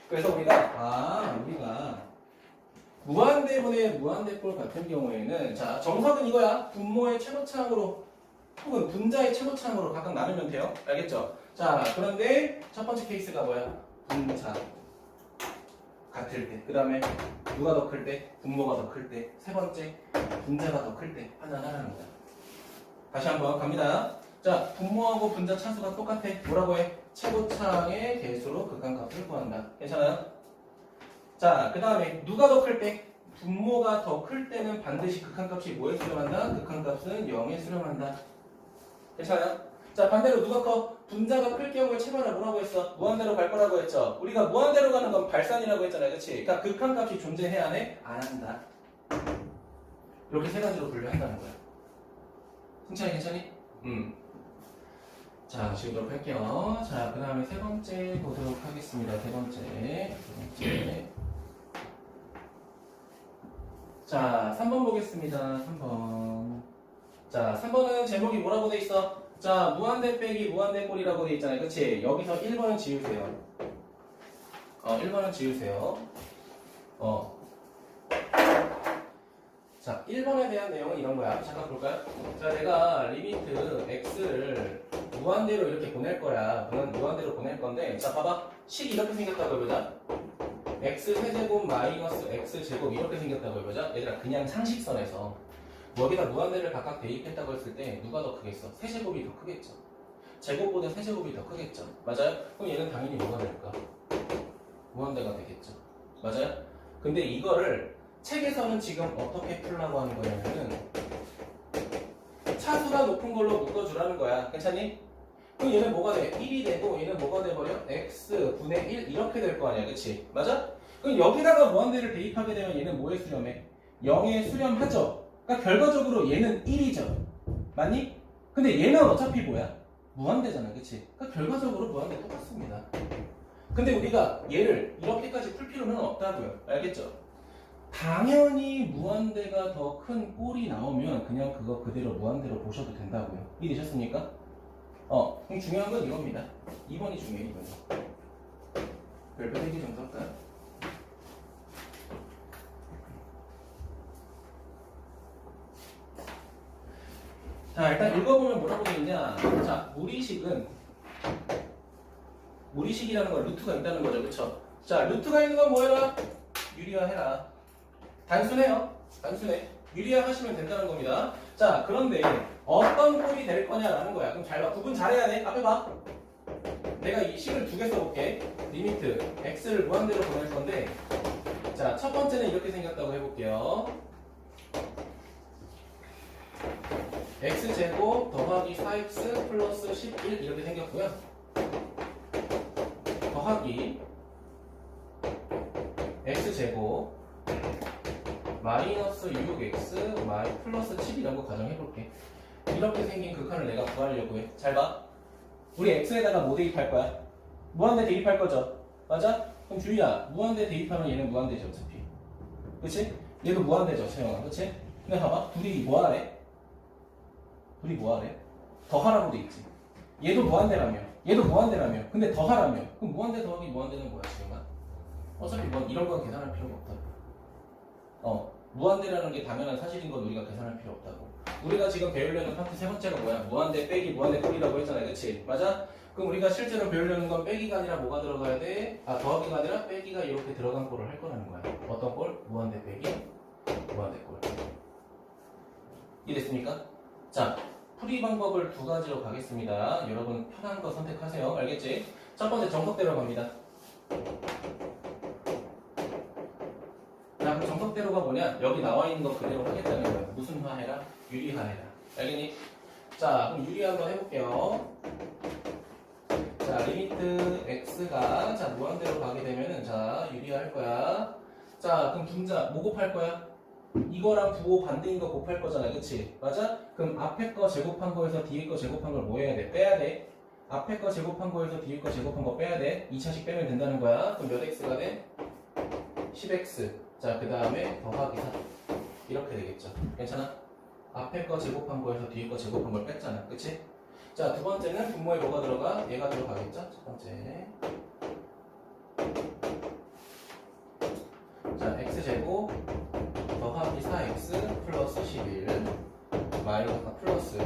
그래서 우리가 무한대분의 무한대꼴 같은 경우에는 자, 정석은 이거야. 분모의 최고차항으로 혹은 분자의 최고차항으로 각각 나누면 돼요. 알겠죠? 자, 그런데 첫 번째 케이스가 뭐야? 분자 같을 때. 그 다음에 누가 더 클 때? 분모가 더 클 때. 세 번째, 분자가 더 클 때 판단하라는 거야. 다시 한번 갑니다. 자, 분모하고 분자 차수가 똑같아. 뭐라고 해? 최고차항의 개수로 극한값을 구한다. 괜찮아요? 자, 그 다음에 누가 더 클 때? 분모가 더 클 때는 반드시 극한값이 뭐에 수렴한다? 극한값은 0에 수렴한다. 괜찮아요? 자, 반대로 누가 커? 분자가 클 경우에 최반을 뭐라고 했어? 무한대로 갈 거라고 했죠? 우리가 무한대로 가는 건 발산이라고 했잖아요. 그치? 그러니까 극한값이 존재해야 해? 안 한다. 이렇게 세 가지로 분류한다는 거야. 승찬이 괜찮니? 자, 지우도록 할게요. 자, 그 다음에 세 번째 보도록 하겠습니다. 세 번째. 자, 3번 보겠습니다. 3번. 자, 3번은 제목이 뭐라고 돼 있어? 자, 무한대 빼기 무한대 꼴이라고 돼 있잖아요. 그치? 여기서 1번은 지우세요. 1번은 지우세요. 자, 1번에 대한 내용은 이런 거야. 잠깐 볼까요? 자, 내가 리미트 x를 무한대로 이렇게 보낼 거야. 무한대로 보낼 건데, 자, 봐봐. 식이 이렇게 생겼다고 해보자. x 세제곱 마이너스 x 제곱 이렇게 생겼다고 해보자. 얘들아, 그냥 상식선에서 여기다 무한대를 각각 대입했다고 했을 때 누가 더 크겠어? 세제곱이 더 크겠죠. 제곱보다 세제곱이 더 크겠죠. 맞아요? 그럼 얘는 당연히 뭐가 될까? 무한대가 되겠죠. 맞아요? 근데 이거를 책에서는 지금 어떻게 풀라고 하는 거냐면은 차수가 높은 걸로 묶어주라는 거야. 괜찮니? 그럼 얘는 뭐가 돼? 1이 되고 얘는 뭐가 돼버려? x 분의 1 이렇게 될 거 아니야. 그치? 맞아? 그럼 여기다가 무한대를 대입하게 되면 얘는 뭐에 수렴해? 0에 수렴하죠. 그러니까 결과적으로 얘는 1이죠. 맞니? 근데 얘는 어차피 뭐야? 무한대잖아. 그치? 그러니까 결과적으로 무한대 똑같습니다. 근데 우리가 얘를 이렇게까지 풀 필요는 없다고요. 알겠죠? 당연히 무한대가 더 큰 꼴이 나오면 그냥 그거 그대로 무한대로 보셔도 된다고요. 이해되셨습니까? 그럼 중요한 건 이겁니다. 2번이 중요해요. 2번이. 별표 3개 정도 할까요? 자, 일단 읽어보면 뭐라고 되어 있냐. 자, 무리식이라는 건 루트가 있다는 거죠. 그쵸? 자, 루트가 있는 건 뭐해라? 유리화해라. 단순해요. 단순해. 유리화하시면 된다는 겁니다. 자, 그런데 어떤 꼴이 될 거냐라는 거야. 그럼 잘 봐. 구분 잘해야 돼. 앞에 봐. 내가 이 식을 두 개 써볼게. 리미트 x를 무한대로 보낼 건데, 자, 첫 번째는 이렇게 생겼다고 해볼게요. x제곱 더하기 4x 플러스 11 이렇게 생겼고요. 더하기 x제곱 마이너스 6x 마이 플러스 7이라고 가정해볼게. 이렇게 생긴 극한을 내가 구하려고 해. 잘 봐. 우리 x에다가 뭐 대입할 거야? 무한대 대입할 거죠. 맞아? 그럼 주희야, 무한대 대입하면 얘는 무한대죠 어차피. 그치? 얘도 무한대죠 채영아. 그치? 근데 봐봐. 둘이 뭐하래? 둘이 뭐하래? 더하라고 돼 있지. 얘도 무한대라며. 얘도 무한대라며. 근데 더하라며. 그럼 무한대 더하기 무한대는 뭐야 지금? 어차피 이런 건 계산할 필요가 없다고. 무한대라는 게 당연한 사실인 건 우리가 계산할 필요 없다고. 우리가 지금 배우려는 파트 세 번째가 뭐야? 무한대 빼기 무한대 꼴이라고 했잖아요. 그치? 맞아? 그럼 우리가 실제로 배우려는 건 빼기가 아니라 뭐가 들어가야 돼? 더하기가 아니라 빼기가 이렇게 들어간 꼴을 할 거라는 거야. 어떤 꼴? 무한대 빼기 무한대 꼴. 이해됐습니까? 자, 풀이 방법을 두 가지로 가겠습니다. 여러분 편한 거 선택하세요. 알겠지? 첫 번째 정석대로 갑니다. 자, 그럼 정석대로가 뭐냐? 여기 나와 있는 거 그대로 하겠다는 거야. 무슨 화해라? 유리화해라. 알겠니? 자, 그럼 유리 한번 해볼게요. 자, 리미트 x가 자 무한대로 가게 되면은 자 유리화할 거야. 자, 그럼 분자 뭐 곱할 거야? 이거랑 부호 반대인 거 곱할 거잖아. 그치? 맞아? 그럼 앞에 거 제곱한 거에서 뒤에 거 제곱한 걸 뭐 해야 돼? 빼야 돼. 앞에 거 제곱한 거에서 뒤에 거 제곱한 거 빼야 돼. 2차씩 빼면 된다는 거야. 그럼 몇 x가 돼? 10x. 자, 그 다음에 더하기 4. 이렇게 되겠죠. 괜찮아? 앞에 거 제곱한 거에서 뒤에 거 제곱한 걸 뺐잖아. 그치? 자, 두 번째는 분모에 뭐가 들어가? 얘가 들어가겠죠? 첫 번째. 자, x제곱 더하기 4x 플러스 11 마이너스 플러스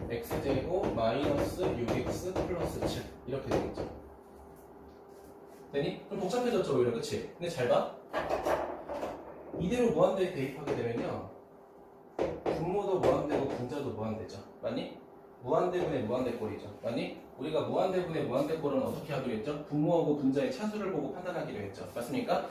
x제곱 마이너스 6x 플러스 7 이렇게 되겠죠. 되니? 좀 복잡해졌죠 오히려. 그치? 근데 잘 봐. 이대로 무한대에 대입하게 되면요 분모도 무한대고 분자도 무한대죠. 맞니? 무한대분의 무한대꼴이죠. 맞니? 우리가 무한대분의 무한대꼴은 어떻게 하기로 했죠? 분모하고 분자의 차수를 보고 판단하기로 했죠. 맞습니까?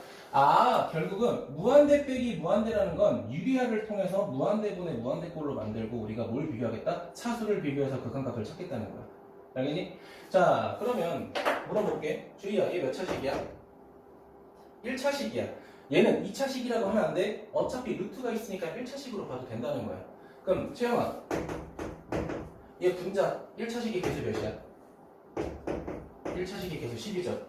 결국은 무한대 빼기 무한대라는 건 유리화를 통해서 무한대분의 무한대꼴로 만들고 우리가 뭘 비교하겠다? 차수를 비교해서 극한값을 찾겠다는 거야. 알겠니? 자, 그러면 물어볼게. 주희야, 얘 몇 차식이야? 1차식이야. 얘는 2차식이라고 하면 안 돼. 어차피 루트가 있으니까 1차식으로 봐도 된다는 거야. 그럼 채영아, 얘 분자 1차식의 개수 몇이야? 1차식의 개수 10이죠.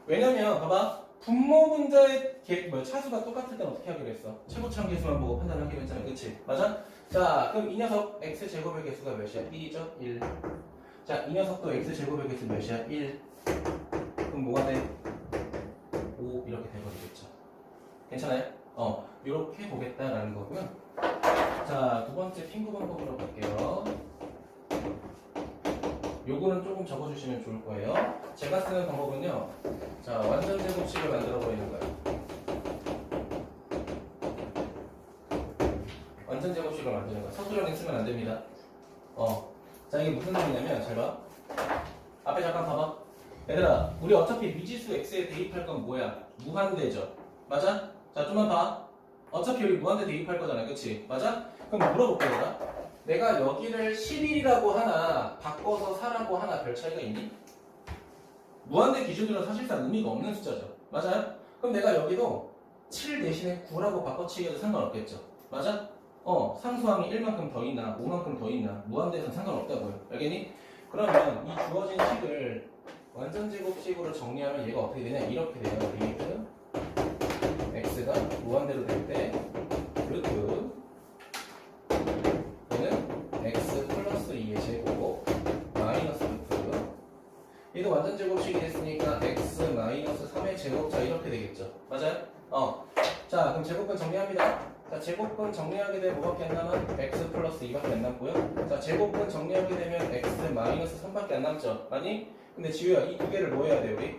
왜냐면 봐봐. 분모 분자의 차수가 똑같을 땐 어떻게 하기로 했어? 최고참 개수만 보고 판단하기로 했잖아. 그치? 맞아? 자, 그럼 이 녀석 x제곱의 개수가 몇이야? 1이죠? 1. 자, 이 녀석도 x제곱의 개수 몇이야? 1. 그럼 뭐가 돼? 5 이렇게 돼버리겠죠. 괜찮아요? 이렇게 보겠다라는 거고요. 자, 두 번째 핑구 방법으로 갈게요. 요거는 조금 적어주시면 좋을 거예요. 제가 쓰는 방법은요. 자, 완전 제곱식을 만들어 버리는 거예요. 완전 제곱식을 만드는 거예요. 서술형에 쓰면 안 됩니다. 자, 이게 무슨 의미냐면 잘 봐. 앞에 잠깐 봐봐. 얘들아, 우리 어차피 미지수 x에 대입할 건 뭐야? 무한대죠. 맞아? 자, 좀만 봐. 어차피 우리 무한대 대입할 거잖아. 그치? 맞아? 그럼 물어볼게, 얘들아. 내가 여기를 11이라고 하나, 바꿔서 4라고 하나 별 차이가 있니? 무한대 기준으로 사실상 의미가 없는 숫자죠. 맞아요? 그럼 내가 여기도 7 대신에 9라고 바꿔치기해도 상관없겠죠. 맞아? 상수항이 1만큼 더 있나, 5만큼 더 있나, 무한대에서는 상관없다고요. 알겠니? 그러면 이 주어진 식을 완전 제곱식으로 정리하면 얘가 어떻게 되냐? 이렇게 돼요. 리미트 x가 무한대로 될 때 루트 얘는 x 플러스 2의 제곱 마이너스 루트 얘도 완전 제곱식이 됐으니까 x 마이너스 3의 제곱. 자, 이렇게 되겠죠. 맞아요? 자, 그럼 제곱근 정리합니다. 자, 제곱근 정리하게 되면 뭐밖에 안 남아? x 플러스 2밖에 안 남고요. 자, 제곱근 정리하게 되면 x 마이너스 3밖에 안 남죠. 아니? 근데 지우야, 이 두 개를 뭐 해야 돼, 우리?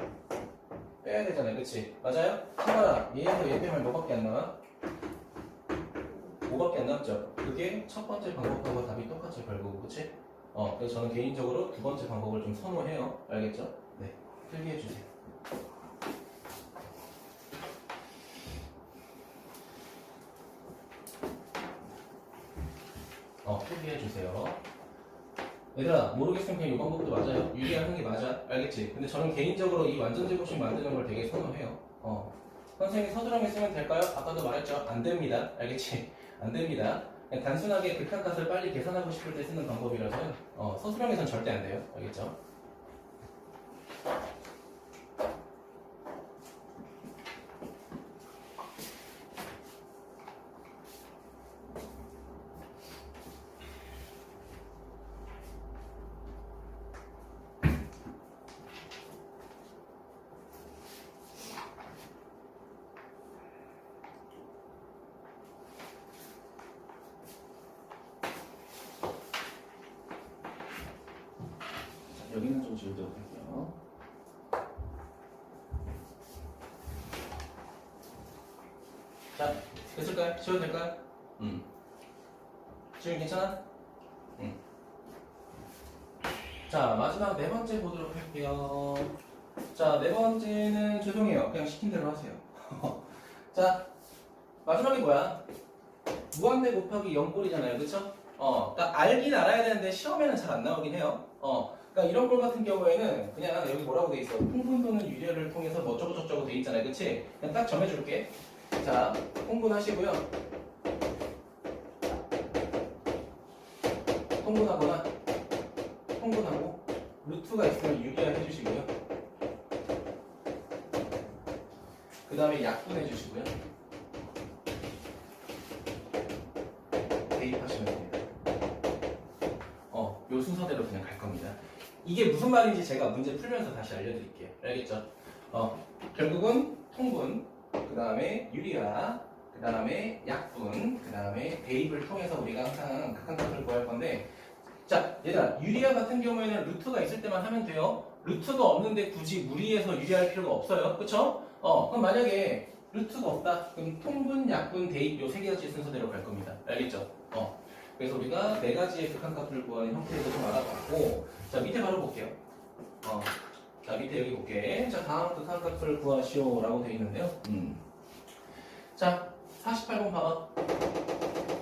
빼야 되잖아요. 그치? 맞아요? 해봐라. 얘에서 얘 빼면 뭐밖에 안 남아? 5밖에 안 남죠. 그게 첫 번째 방법하고 답이 똑같이 결국. 그치? 그래서 저는 개인적으로 두 번째 방법을 좀 선호해요. 알겠죠? 네. 필기해주세요. 필기해주세요. 얘들아, 모르겠으면 그냥 이 방법도 맞아요. 유리하는 게 맞아. 알겠지? 근데 저는 개인적으로 이 완전 제곱식 만드는 걸 되게 선호해요. 선생님이 서술형에 쓰면 될까요? 아까도 말했죠? 안 됩니다. 알겠지? 안 됩니다. 그냥 단순하게 극한값을 빨리 계산하고 싶을 때 쓰는 방법이라서요. 서술형에선 절대 안 돼요. 알겠죠? 여기는 좀 지우도록 할게요. 자, 됐을까요? 지워도 될까요? 지금 괜찮아? 자, 마지막 네 번째 보도록 할게요. 자, 네 번째는 죄송해요. 그냥 시킨 대로 하세요. 자, 마지막이 뭐야? 무한대 곱하기 0꼴이잖아요. 그쵸? 그러니까 알긴 알아야 되는데 시험에는 잘 안 나오긴 해요. 그러니까 이런 꼴 같은 경우에는 그냥 여기 뭐라고 돼 있어? 풍분도는 유리를 통해서 뭐 어쩌고저쩌고 돼 있잖아요. 그치? 그냥 딱 정해줄게. 자, 풍분하시고요. 통분하거나 통분하고 루트가 있으면 유리화 해주시고요. 그 다음에 약분해 주시고요. 대입하시면 됩니다. 요 순서대로 그냥 갈 겁니다. 이게 무슨 말인지 제가 문제 풀면서 다시 알려드릴게요. 알겠죠? 결국은 통분, 그 다음에 유리화, 그 다음에 약분, 그 다음에 대입을 통해서 우리가 항상 극한값을 구할 건데, 자, 얘들아, 유리화 같은 경우에는 루트가 있을 때만 하면 돼요. 루트가 없는데 굳이 무리해서 유리할 필요가 없어요. 그쵸? 그럼 만약에 루트가 없다. 그럼 통분, 약분, 대입 요 세 가지 순서대로 갈 겁니다. 알겠죠? 그래서 우리가 네 가지의 극한값을 구하는 형태에서 좀 알아봤고, 자, 밑에 바로 볼게요. 자, 밑에 여기 볼게. 자, 다음 극한값을 구하시오 라고 되어 있는데요. 자, 48번 봐봐.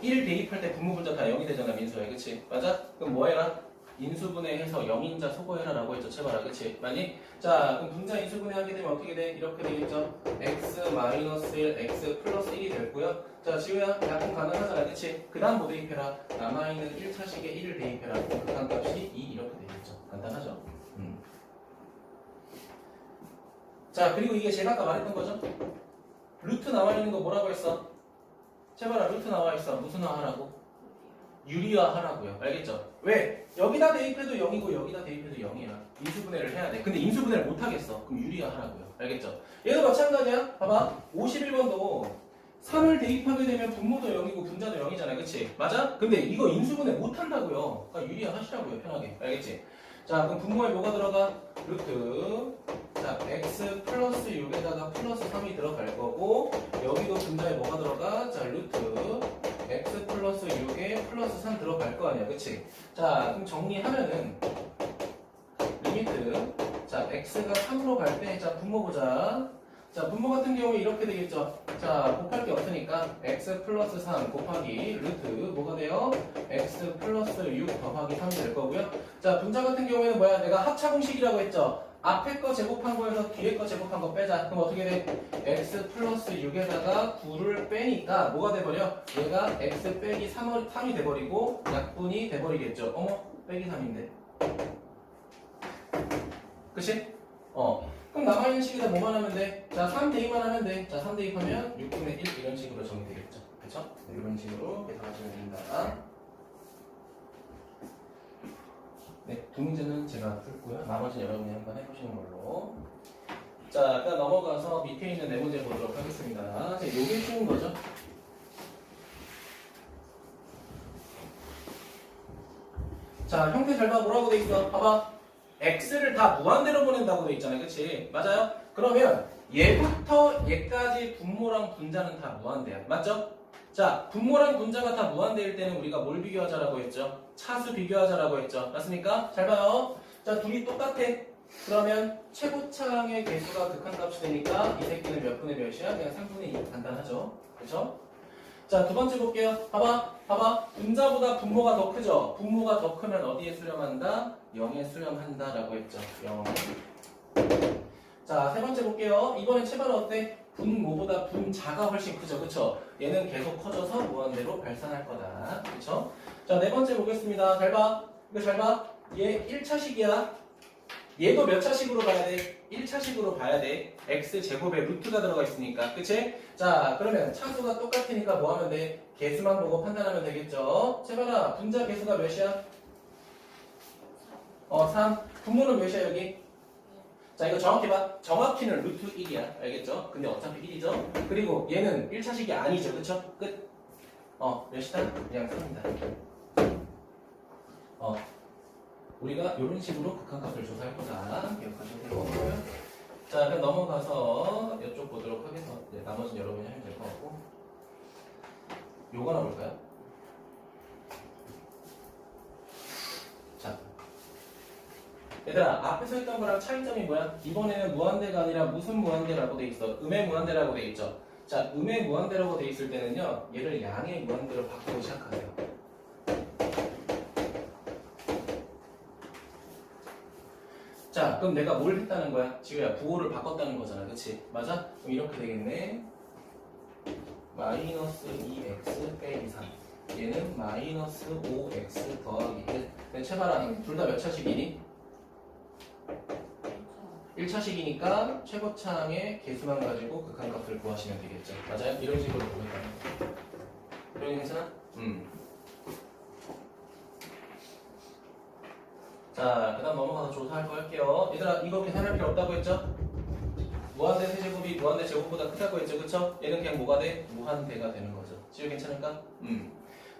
1 대입할 때 분모분자 다 0이 되잖아, 민수야. 그치? 맞아? 그럼 뭐 해라? 인수분해해서 0인자 소거해라 라고 했죠. 제발아. 그치? 많이? 자, 그럼 분자 인수분해 하게 되면 어떻게 돼? 이렇게 되겠죠? x-1, x 플러스 1이 됐고요. 자, 지우야, 약분 가능하잖아. 그치? 그 다음 뭐 대입해라? 남아있는 1차식에 1을 대입해라. 극한값이 2 이렇게 되겠죠. 간단하죠? 자, 그리고 이게 제가 아까 말했던 거죠? 루트 나와있는 거 뭐라고 했어? 제발아, 루트 나와있어. 무슨 하라고? 유리화 하라고요. 알겠죠? 왜? 여기다 대입해도 0이고 여기다 대입해도 0이야. 인수분해를 해야 돼. 근데 인수분해를 못 하겠어. 그럼 유리화 하라고요. 알겠죠? 얘도 마찬가지야. 봐봐. 51번도 3을 대입하게 되면 분모도 0이고 분자도 0이잖아. 그치? 맞아? 근데 이거 인수분해 못 한다고요. 그러니까 유리화 하시라고요. 편하게. 알겠지? 자, 그럼 분모에 뭐가 들어가? 루트. 자, x 플러스 6에다가 플러스 3이 들어갈 거고, 여기도 분자에 뭐가 들어가? 자, 루트. x 플러스 6에 플러스 3 들어갈 거 아니야. 그치? 자, 그럼 정리하면은, 리미트. 자, x가 3으로 갈 때, 자, 분모 보자. 자, 분모 같은 경우에 이렇게 되겠죠. 자, 곱할 게 없으니까 x 플러스 3 곱하기 루트 뭐가 돼요? x 플러스 6 더하기 3이 될 거고요. 자, 분자 같은 경우에는 뭐야? 내가 합차 공식이라고 했죠. 앞에 거 제곱한 거에서 뒤에 거 제곱한 거 빼자. 그럼 어떻게 돼? x 플러스 6에다가 9를 빼니까 뭐가 돼버려? 얘가 x 빼기 3이 돼버리고 약분이 돼버리겠죠. 어머, 빼기 3인데. 그치? 그럼 남아있는 식에다 뭐만 하면 돼? 자, 3 대입만 하면 돼. 자, 3 대입하면 6분의 1 이런 식으로 정리되겠죠. 그쵸? 이런 식으로 계산하시면 됩니다. 네, 두 문제는 제가 풀고요. 나머지는 여러분이 한번 해보시는 걸로. 자, 일단 넘어가서 밑에 있는 네 문제 보도록 하겠습니다. 자, 요게 쉬운 거죠? 자, 형태 잘 봐. 뭐라고 돼 있어? 봐봐. x를 다 무한대로 보낸다고 돼 있잖아요. 그치? 맞아요? 그러면 얘부터 얘까지 분모랑 분자는 다 무한대야. 맞죠? 자, 분모랑 분자가 다 무한대일 때는 우리가 뭘 비교하자라고 했죠? 차수 비교하자라고 했죠. 맞습니까? 잘 봐요. 자, 둘이 똑같아. 그러면 최고차항의 개수가 극한값이 되니까 이 새끼는 몇 분의 몇이야? 그냥 3분의 2. 간단하죠? 그렇죠? 자, 두 번째 볼게요. 봐봐. 분자보다 분모가 더 크죠? 분모가 더 크면 어디에 수렴한다? 0에 수렴한다라고 했죠. 0. 자, 세 번째 볼게요. 이번엔 체발은 어때? 분모보다 분자가 훨씬 크죠? 그쵸? 얘는 계속 커져서 무한대로 발산할 거다. 그쵸? 자, 네 번째 보겠습니다. 잘 봐. 이거 잘 봐. 얘 1차식이야. 얘도 몇 차식으로 봐야 돼? 1차식으로 봐야 돼. x제곱에 루트가 들어가 있으니까. 그치? 자, 그러면 차수가 똑같으니까 뭐 하면 돼? 개수만 보고 판단하면 되겠죠? 제발아, 분자 개수가 몇이야? 3. 분모는 몇이야, 여기? 자, 이거 정확히 봐. 정확히는 루트 1이야. 알겠죠? 근데 어차피 1이죠? 그리고 얘는 1차식이 아니죠. 그쵸? 끝. 몇이다? 그냥 3이다. 우리가 이런 식으로 극한값을 조사할 거다. 기억하시면 되고요. 자, 그럼 넘어가서 이쪽 보도록 하겠습니다. 네, 나머지는 여러분이 하면 될 것 같고. 요거나 볼까요? 자, 얘들아, 앞에서 했던 거랑 차이점이 뭐야? 이번에는 무한대가 아니라 무슨 무한대라고 돼 있어? 음의 무한대라고 돼 있죠. 자, 음의 무한대라고 돼 있을 때는요, 얘를 양의 무한대로 바꾸고 시작하세요. 자, 그럼 내가 뭘 했다는 거야? 지우야, 부호를 바꿨다는 거잖아. 그치? 맞아? 그럼 이렇게 되겠네. 마이너스 2x 빼기 3. 얘는 마이너스 5x 더하기 1. 근데 채봐라. 둘 다 몇 차식이니? 1차식이니까 최고차항의 개수만 가지고 극한값을 구하시면 되겠죠. 맞아요? 이런 식으로 보겠다는 거. 이런 괜찮아? 자, 그 다음 넘어가서 조사할 거 할게요. 얘들아, 이거 계산할 필요 없다고 했죠? 무한대 세제곱이 무한대 제곱보다 크다고 했죠? 그쵸? 얘는 그냥 뭐가 돼? 무한대가 되는 거죠. 지우 괜찮을까?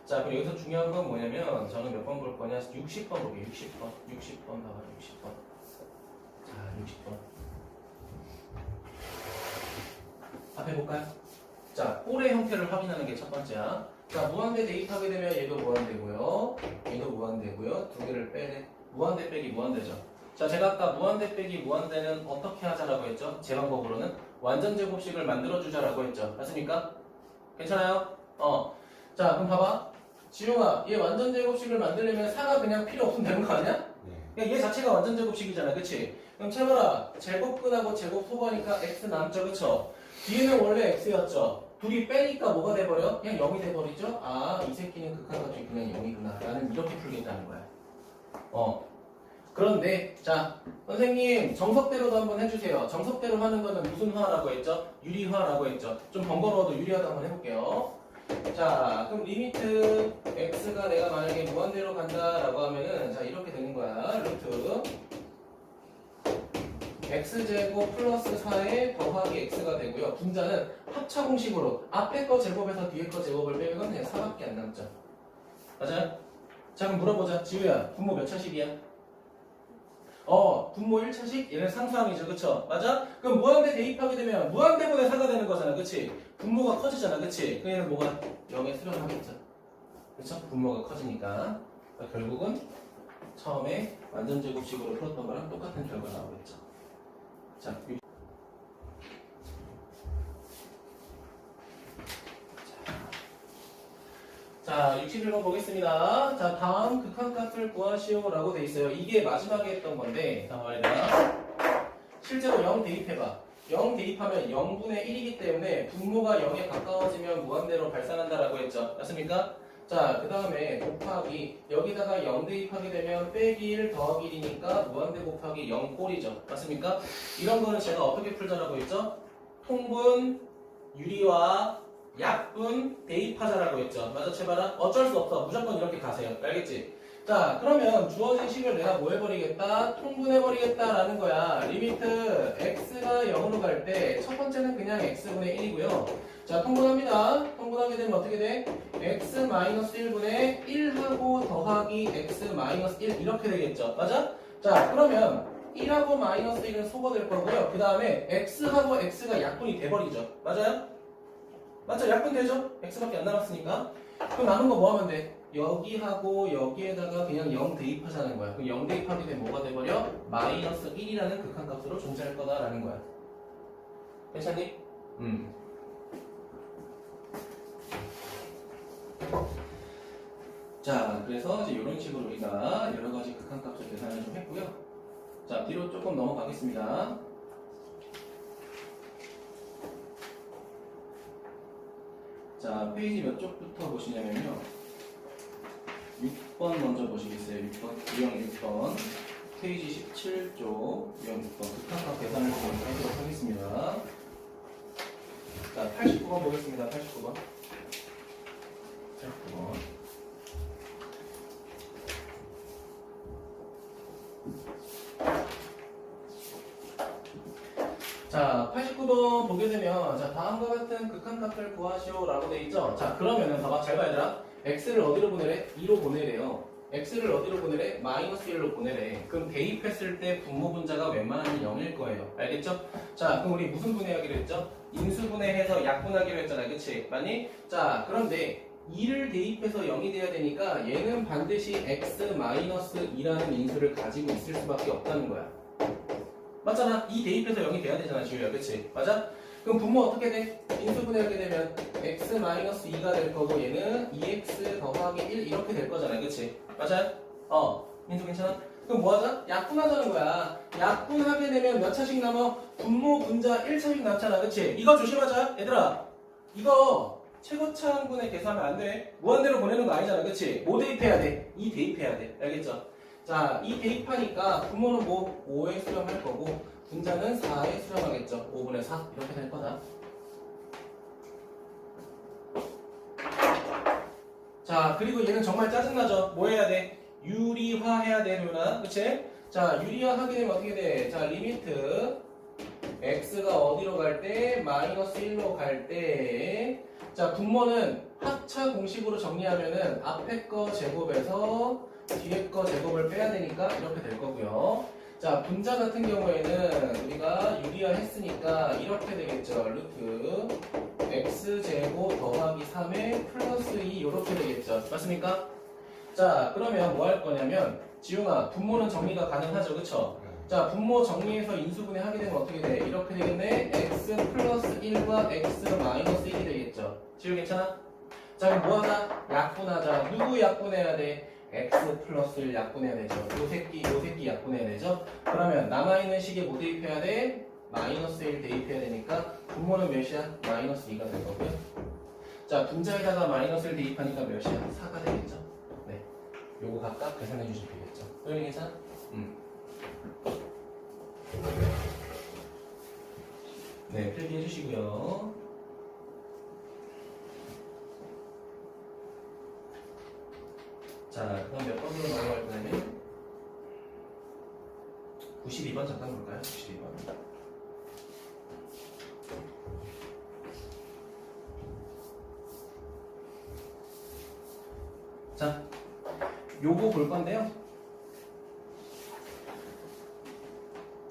자, 그럼 여기서 중요한 건 뭐냐면, 저는 몇 번 볼 거냐? 60번 볼게요. 60번. 60번 봐봐, 60번. 자, 60번. 앞에 볼까요? 자, 꼴의 형태를 확인하는 게 첫 번째야. 자, 무한대 대입하게 되면 얘도 무한대고요. 얘도 무한대고요. 두 개를 빼래. 무한대 빼기 무한대죠. 자, 제가 아까 무한대 빼기 무한대는 어떻게 하자라고 했죠? 제 방법으로는 완전 제곱식을 만들어주자라고 했죠. 맞습니까? 괜찮아요? 자, 그럼 봐봐. 지용아, 얘 완전 제곱식을 만들려면 4가 그냥 필요 없으면 되는 거 아니야? 그냥 얘 자체가 완전 제곱식이잖아. 그치? 그럼 채봐라. 제곱 끝하고 제곱 소거하니까 x 남죠. 그쵸? 뒤에는 원래 x였죠. 둘이 빼니까 뭐가 돼버려? 그냥 0이 돼버리죠? 아, 이 새끼는 극한값이 그냥 0이구나. 나는 이렇게 풀겠다는 거야. 그런데, 자, 선생님, 정석대로도 한번 해주세요. 정석대로 하는 거는 무슨 화라고 했죠? 유리화라고 했죠. 좀 번거로워도 유리화도 한번 해볼게요. 자, 그럼 리미트 x가 내가 만약에 무한대로 간다라고 하면은, 자, 이렇게 되는 거야. 루트 x제곱 플러스 4에 더하기 x가 되고요. 분자는 합차 공식으로 앞에 거 제곱에서 뒤에 거 제곱을 빼면 그냥 4밖에 안 남죠. 맞아요? 자, 그럼 물어보자. 지우야, 분모 몇 차식이야? 분모 1차식 얘는 상수항이죠. 그쵸? 맞아? 그럼 무한대 대입하게 되면 무한대분의 4가 되는 거잖아. 그치? 분모가 커지잖아. 그치? 그 얘는 뭐가 0에 수렴하겠죠. 그쵸? 분모가 커지니까. 그러니까 결국은 처음에 완전제곱식으로 풀었던 거랑 똑같은 결과가 나오겠죠. 자, 자, 61번 보겠습니다. 자, 다음 극한값을 구하시오라고 돼 있어요. 이게 마지막에 했던 건데, 자, 말이다. 실제로 0 대입해봐. 0 대입하면 0분의 1이기 때문에 분모가 0에 가까워지면 무한대로 발산한다라고 했죠. 맞습니까? 자, 그 다음에 곱하기 여기다가 0 대입하게 되면 빼기 1 더하기 1이니까 무한대 곱하기 0 꼴이죠. 맞습니까? 이런 거는 제가 어떻게 풀자라고 했죠? 통분, 유리와 약분 대입하자라고 했죠. 맞아, 채바라? 어쩔 수 없어. 무조건 이렇게 가세요. 알겠지? 자, 그러면 주어진 식을 내가 뭐 해버리겠다? 통분해버리겠다라는 거야. 리미트 x가 0으로 갈 때 첫 번째는 그냥 x분의 1이고요. 자, 통분합니다. 통분하게 되면 어떻게 돼? x-1분의 1하고 더하기 x-1 이렇게 되겠죠. 맞아? 자, 그러면 1하고 마이너스 1은 소거될 거고요. 그 다음에 x하고 x가 약분이 돼버리죠. 맞아요? 맞죠? 약분 되죠? x밖에 안 남았으니까. 그럼 남은 거 뭐 하면 돼? 여기하고 여기에다가 그냥 0 대입하자는 거야. 그럼 0 대입하게 되면 뭐가 돼버려? 마이너스 1이라는 극한값으로 존재할 거다라는 거야. 괜찮니? 자, 그래서 이제 이런 식으로 우리가 여러 가지 극한값을 계산을 좀 했고요. 자, 뒤로 조금 넘어가겠습니다. 자, 페이지 몇 쪽부터 보시냐면요. 6번 먼저 보시겠어요? 6번, 유형 6번. 페이지 17쪽, 유형 6번. 극한값 계산을 좀 하도록 하겠습니다. 자, 89번 보겠습니다. 89번. 89번. 자, 89번 보게 되면, 자, 다음과 같은 극한값을 구하시오라고 돼 있죠? 자, 그러면은, 봐봐, 잘 봐, 얘들아. x를 어디로 보내래? 2로 보내래요. x를 어디로 보내래? 마이너스 1로 보내래. 그럼 대입했을 때 분모 분자가 웬만하면 0일 거예요. 알겠죠? 자, 그럼 우리 무슨 분해하기로 했죠? 인수분해해서 약분하기로 했잖아. 그치? 맞니? 자, 그런데 2를 대입해서 0이 돼야 되니까 얘는 반드시 x-2라는 인수를 가지고 있을 수밖에 없다는 거야. 맞잖아. 2 대입해서 0이 돼야 되잖아, 지우야. 그치? 맞아? 그럼 분모 어떻게 돼? 인수분해하게 되면 x-2가 될 거고 얘는 2x 더하기 1 이렇게 될 거잖아. 그치? 맞아요? 인수 괜찮아? 그럼 뭐 하자? 약분하자는 거야. 약분하게 되면 몇 차씩 남아? 분모 분자 1차씩 남잖아. 그치? 이거 조심하자. 얘들아. 이거 최고차항분의 계산하면 안 돼. 무한대로 보내는 거 아니잖아. 그치? 뭐 대입해야 돼? 2 대입해야 돼. 알겠죠? 자, 2 대입하니까 분모는 뭐 5에 수렴할 거고 분자는 4에 수렴하겠죠. 5분의 4 이렇게 될 거다. 자, 그리고 얘는 정말 짜증나죠. 뭐 해야 돼? 유리화 해야 돼, 누나. 그치? 자, 유리화 하게 되면 어떻게 돼? 자, 리미트 x가 어디로 갈 때? 마이너스 1로 갈 때. 자, 분모는 합차 공식으로 정리하면은 앞에 거 제곱에서 뒤에 거 제곱을 빼야 되니까 이렇게 될 거고요. 자, 분자 같은 경우에는 우리가 유리화 했으니까 이렇게 되겠죠. 루트 x제곱 더하기 3에 플러스 2 이렇게 되겠죠. 맞습니까? 자, 그러면 뭐 할 거냐면 지웅아, 분모는 정리가 가능하죠. 그쵸? 자, 분모 정리해서 인수분해 하게 되면 어떻게 돼? 이렇게 되겠네. x 플러스 1과 x 마이너스 1이 되겠죠. 지웅 괜찮아? 자, 그럼 뭐 하자? 약분하자. 누구 약분해야 돼? x 플러스 1 약분해야 되죠. 요 새끼 약분해야 되죠. 그러면 남아있는 식에 뭐 대입해야 돼? 마이너스 1 대입해야 되니까 분모는 몇이야? 마이너스 2가 될 거고요. 자, 분자에다가 마이너스 1 대입하니까 몇이야? 4가 되겠죠. 네, 요거 각각 계산해 주시면 되겠죠. 소연이 괜찮아? 네, 필기해 주시고요. 자, 그럼 몇 번으로 넘어갈 거냐면 92번 잠깐 볼까요? 92번. 자, 요거 볼 건데요.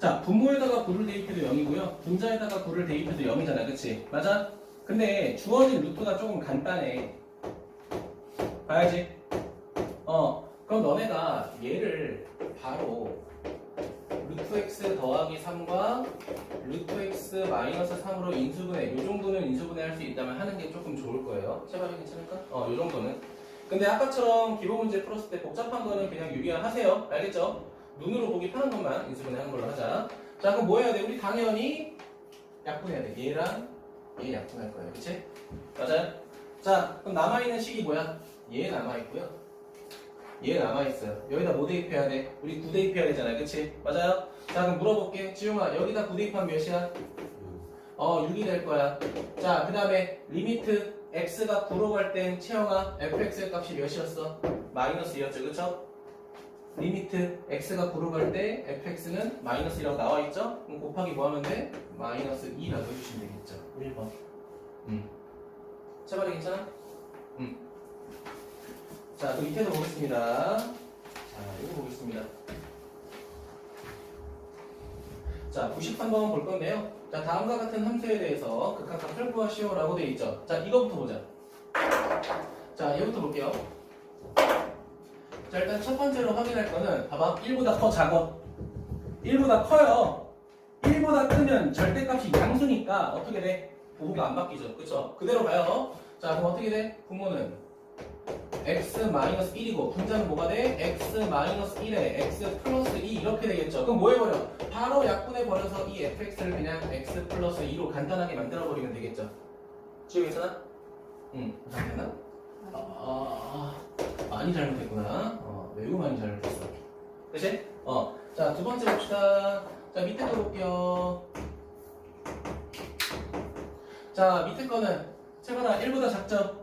자, 분모에다가 9를 대입해도 0이고요. 분자에다가 9를 대입해도 0이잖아. 그치? 맞아? 근데 주어진 루트가 조금 간단해. 봐야지. 그럼 너네가 얘를 바로 루트 x 더하기 3과 루트 x 마이너스 3으로 인수분해, 요 정도는 인수분해 할 수 있다면 하는 게 조금 좋을 거예요. 제발 괜찮을까? 요 정도는. 근데 아까처럼 기본 문제 풀었을 때 복잡한 거는 그냥 유리화 하세요. 알겠죠? 눈으로 보기 편한 것만 인수분해 하는 걸로 하자. 자, 그럼 뭐 해야 돼? 우리 당연히 약분해야 돼. 얘랑 얘 약분할 거예요. 그치? 맞아요? 자, 그럼 남아있는 식이 뭐야? 얘 남아있고요. 얘 남아있어요. 여기다 뭐 대입해야 돼? 우리 9 대입해야 되잖아요. 그치? 맞아요? 자, 그럼 물어볼게. 지용아, 여기다 9 대입하면 몇이야? 6이 될 거야. 자, 그 다음에 리미트 x가 9로 갈 땐 채영아, fx의 값이 몇이었어? 마이너스 2였죠. 그쵸? 리미트 x가 9로 갈 때 fx는 마이너스 2라고 나와있죠? 그럼 곱하기 뭐 하면 돼? 마이너스 2라고 해주시면 되겠죠. 1번. 제발이 괜찮아? 자, 그 밑에도 보겠습니다. 자, 이거 보겠습니다. 자, 93번 볼 건데요. 자, 다음과 같은 함수에 대해서 극한값 설부하시오라고 되어 있죠. 자, 이거부터 보자. 자, 얘부터 볼게요. 자, 일단 첫 번째로 확인할 거는 봐봐. 1보다 커 작아. 1보다 커요. 1보다 크면 절대값이 양수니까 어떻게 돼? 부호가 안 바뀌죠. 그쵸? 그대로 가요. 자, 그럼 어떻게 돼? 부모는 x-1이고 분자는 뭐가 돼? x-1에 x 플러스 2 이렇게 되겠죠. 그럼 뭐 해버려? 바로 약분해버려서 이 fx를 그냥 x 플러스 2로 간단하게 만들어버리면 되겠죠. 지금 괜찮아? 괜찮나? 많이 잘못했구나. 매우 많이 잘못했어. 그치? 자, 두 번째 봅시다. 자, 밑에 거 볼게요. 자, 밑에 거는 채봐라. 1보다 작죠?